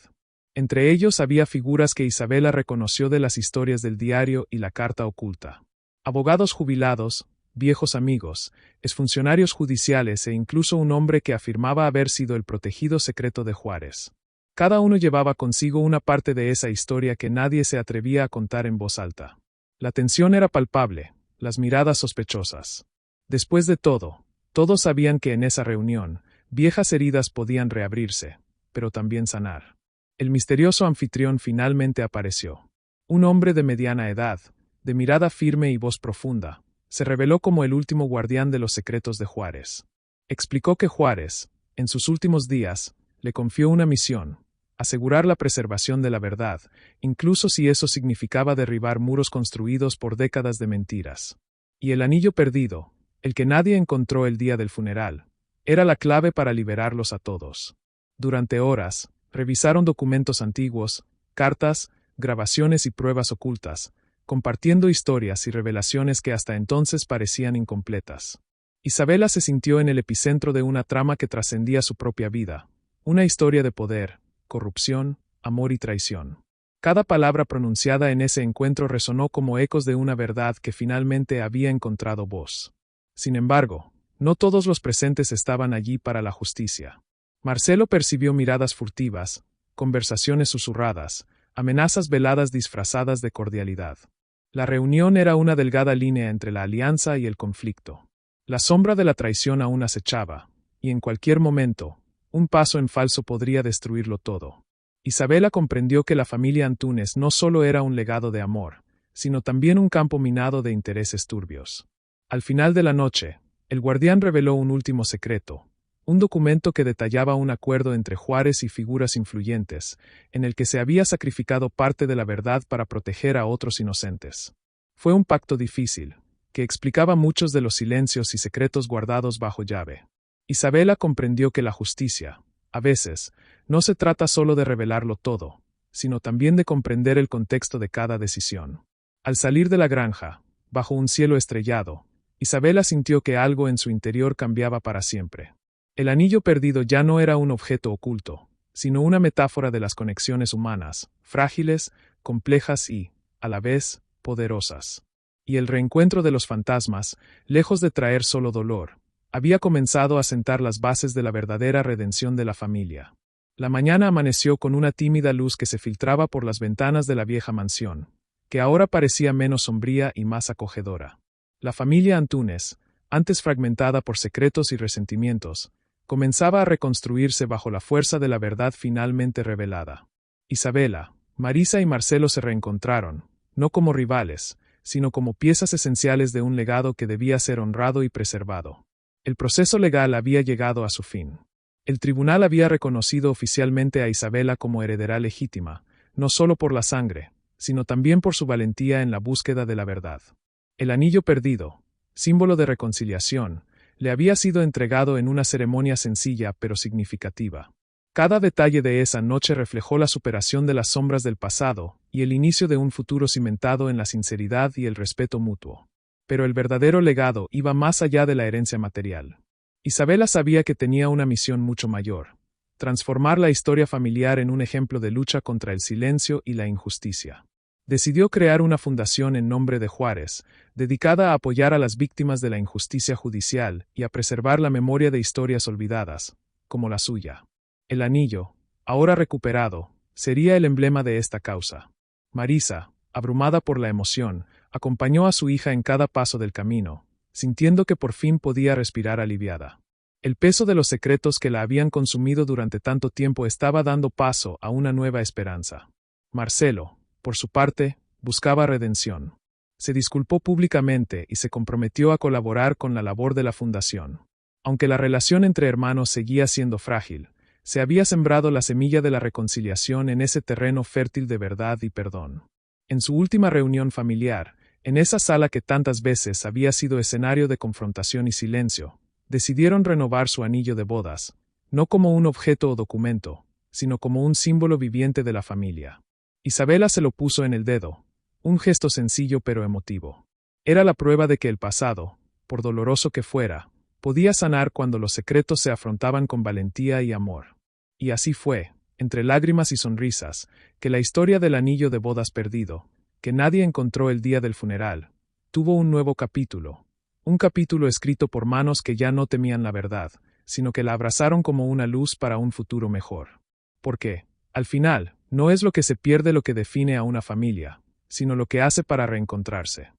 Entre ellos había figuras que Isabela reconoció de las historias del diario y la carta oculta. Abogados jubilados, viejos amigos, exfuncionarios judiciales e incluso un hombre que afirmaba haber sido el protegido secreto de Juárez. Cada uno llevaba consigo una parte de esa historia que nadie se atrevía a contar en voz alta. La tensión era palpable, las miradas sospechosas. Después de todo, todos sabían que en esa reunión, viejas heridas podían reabrirse, pero también sanar. El misterioso anfitrión finalmente apareció. Un hombre de mediana edad, de mirada firme y voz profunda, se reveló como el último guardián de los secretos de Juárez. Explicó que Juárez, en sus últimos días, le confió una misión: asegurar la preservación de la verdad, incluso si eso significaba derribar muros construidos por décadas de mentiras. Y el anillo perdido, el que nadie encontró el día del funeral, era la clave para liberarlos a todos. Durante horas, revisaron documentos antiguos, cartas, grabaciones y pruebas ocultas, compartiendo historias y revelaciones que hasta entonces parecían incompletas. Isabela se sintió en el epicentro de una trama que trascendía su propia vida, una historia de poder, corrupción, amor y traición. Cada palabra pronunciada en ese encuentro resonó como ecos de una verdad que finalmente había encontrado voz. Sin embargo, no todos los presentes estaban allí para la justicia. Marcelo percibió miradas furtivas, conversaciones susurradas, amenazas veladas disfrazadas de cordialidad. La reunión era una delgada línea entre la alianza y el conflicto. La sombra de la traición aún acechaba, y en cualquier momento, un paso en falso podría destruirlo todo. Isabela comprendió que la familia Antúnez no solo era un legado de amor, sino también un campo minado de intereses turbios. Al final de la noche, el guardián reveló un último secreto, un documento que detallaba un acuerdo entre Juárez y figuras influyentes, en el que se había sacrificado parte de la verdad para proteger a otros inocentes. Fue un pacto difícil, que explicaba muchos de los silencios y secretos guardados bajo llave. Isabela comprendió que la justicia, a veces, no se trata solo de revelarlo todo, sino también de comprender el contexto de cada decisión. Al salir de la granja, bajo un cielo estrellado, Isabela sintió que algo en su interior cambiaba para siempre. El anillo perdido ya no era un objeto oculto, sino una metáfora de las conexiones humanas, frágiles, complejas y, a la vez, poderosas. Y el reencuentro de los fantasmas, lejos de traer solo dolor, había comenzado a sentar las bases de la verdadera redención de la familia. La mañana amaneció con una tímida luz que se filtraba por las ventanas de la vieja mansión, que ahora parecía menos sombría y más acogedora. La familia Antúnez, antes fragmentada por secretos y resentimientos, comenzaba a reconstruirse bajo la fuerza de la verdad finalmente revelada. Isabela, Marisa y Marcelo se reencontraron, no como rivales, sino como piezas esenciales de un legado que debía ser honrado y preservado. El proceso legal había llegado a su fin. El tribunal había reconocido oficialmente a Isabela como heredera legítima, no solo por la sangre, sino también por su valentía en la búsqueda de la verdad. El anillo perdido, símbolo de reconciliación, le había sido entregado en una ceremonia sencilla pero significativa. Cada detalle de esa noche reflejó la superación de las sombras del pasado y el inicio de un futuro cimentado en la sinceridad y el respeto mutuo. Pero el verdadero legado iba más allá de la herencia material. Isabela sabía que tenía una misión mucho mayor: transformar la historia familiar en un ejemplo de lucha contra el silencio y la injusticia. Decidió crear una fundación en nombre de Juárez, dedicada a apoyar a las víctimas de la injusticia judicial y a preservar la memoria de historias olvidadas, como la suya. El anillo, ahora recuperado, sería el emblema de esta causa. Marisa, abrumada por la emoción, acompañó a su hija en cada paso del camino, sintiendo que por fin podía respirar aliviada. El peso de los secretos que la habían consumido durante tanto tiempo estaba dando paso a una nueva esperanza. Marcelo, por su parte, buscaba redención. Se disculpó públicamente y se comprometió a colaborar con la labor de la fundación. Aunque la relación entre hermanos seguía siendo frágil, se había sembrado la semilla de la reconciliación en ese terreno fértil de verdad y perdón. En su última reunión familiar, en esa sala que tantas veces había sido escenario de confrontación y silencio, decidieron renovar su anillo de bodas, no como un objeto o documento, sino como un símbolo viviente de la familia. Isabela se lo puso en el dedo, un gesto sencillo pero emotivo. Era la prueba de que el pasado, por doloroso que fuera, podía sanar cuando los secretos se afrontaban con valentía y amor. Y así fue, entre lágrimas y sonrisas, que la historia del anillo de bodas perdido, que nadie encontró el día del funeral, tuvo un nuevo capítulo. Un capítulo escrito por manos que ya no temían la verdad, sino que la abrazaron como una luz para un futuro mejor. Porque, al final, no es lo que se pierde lo que define a una familia, sino lo que hace para reencontrarse.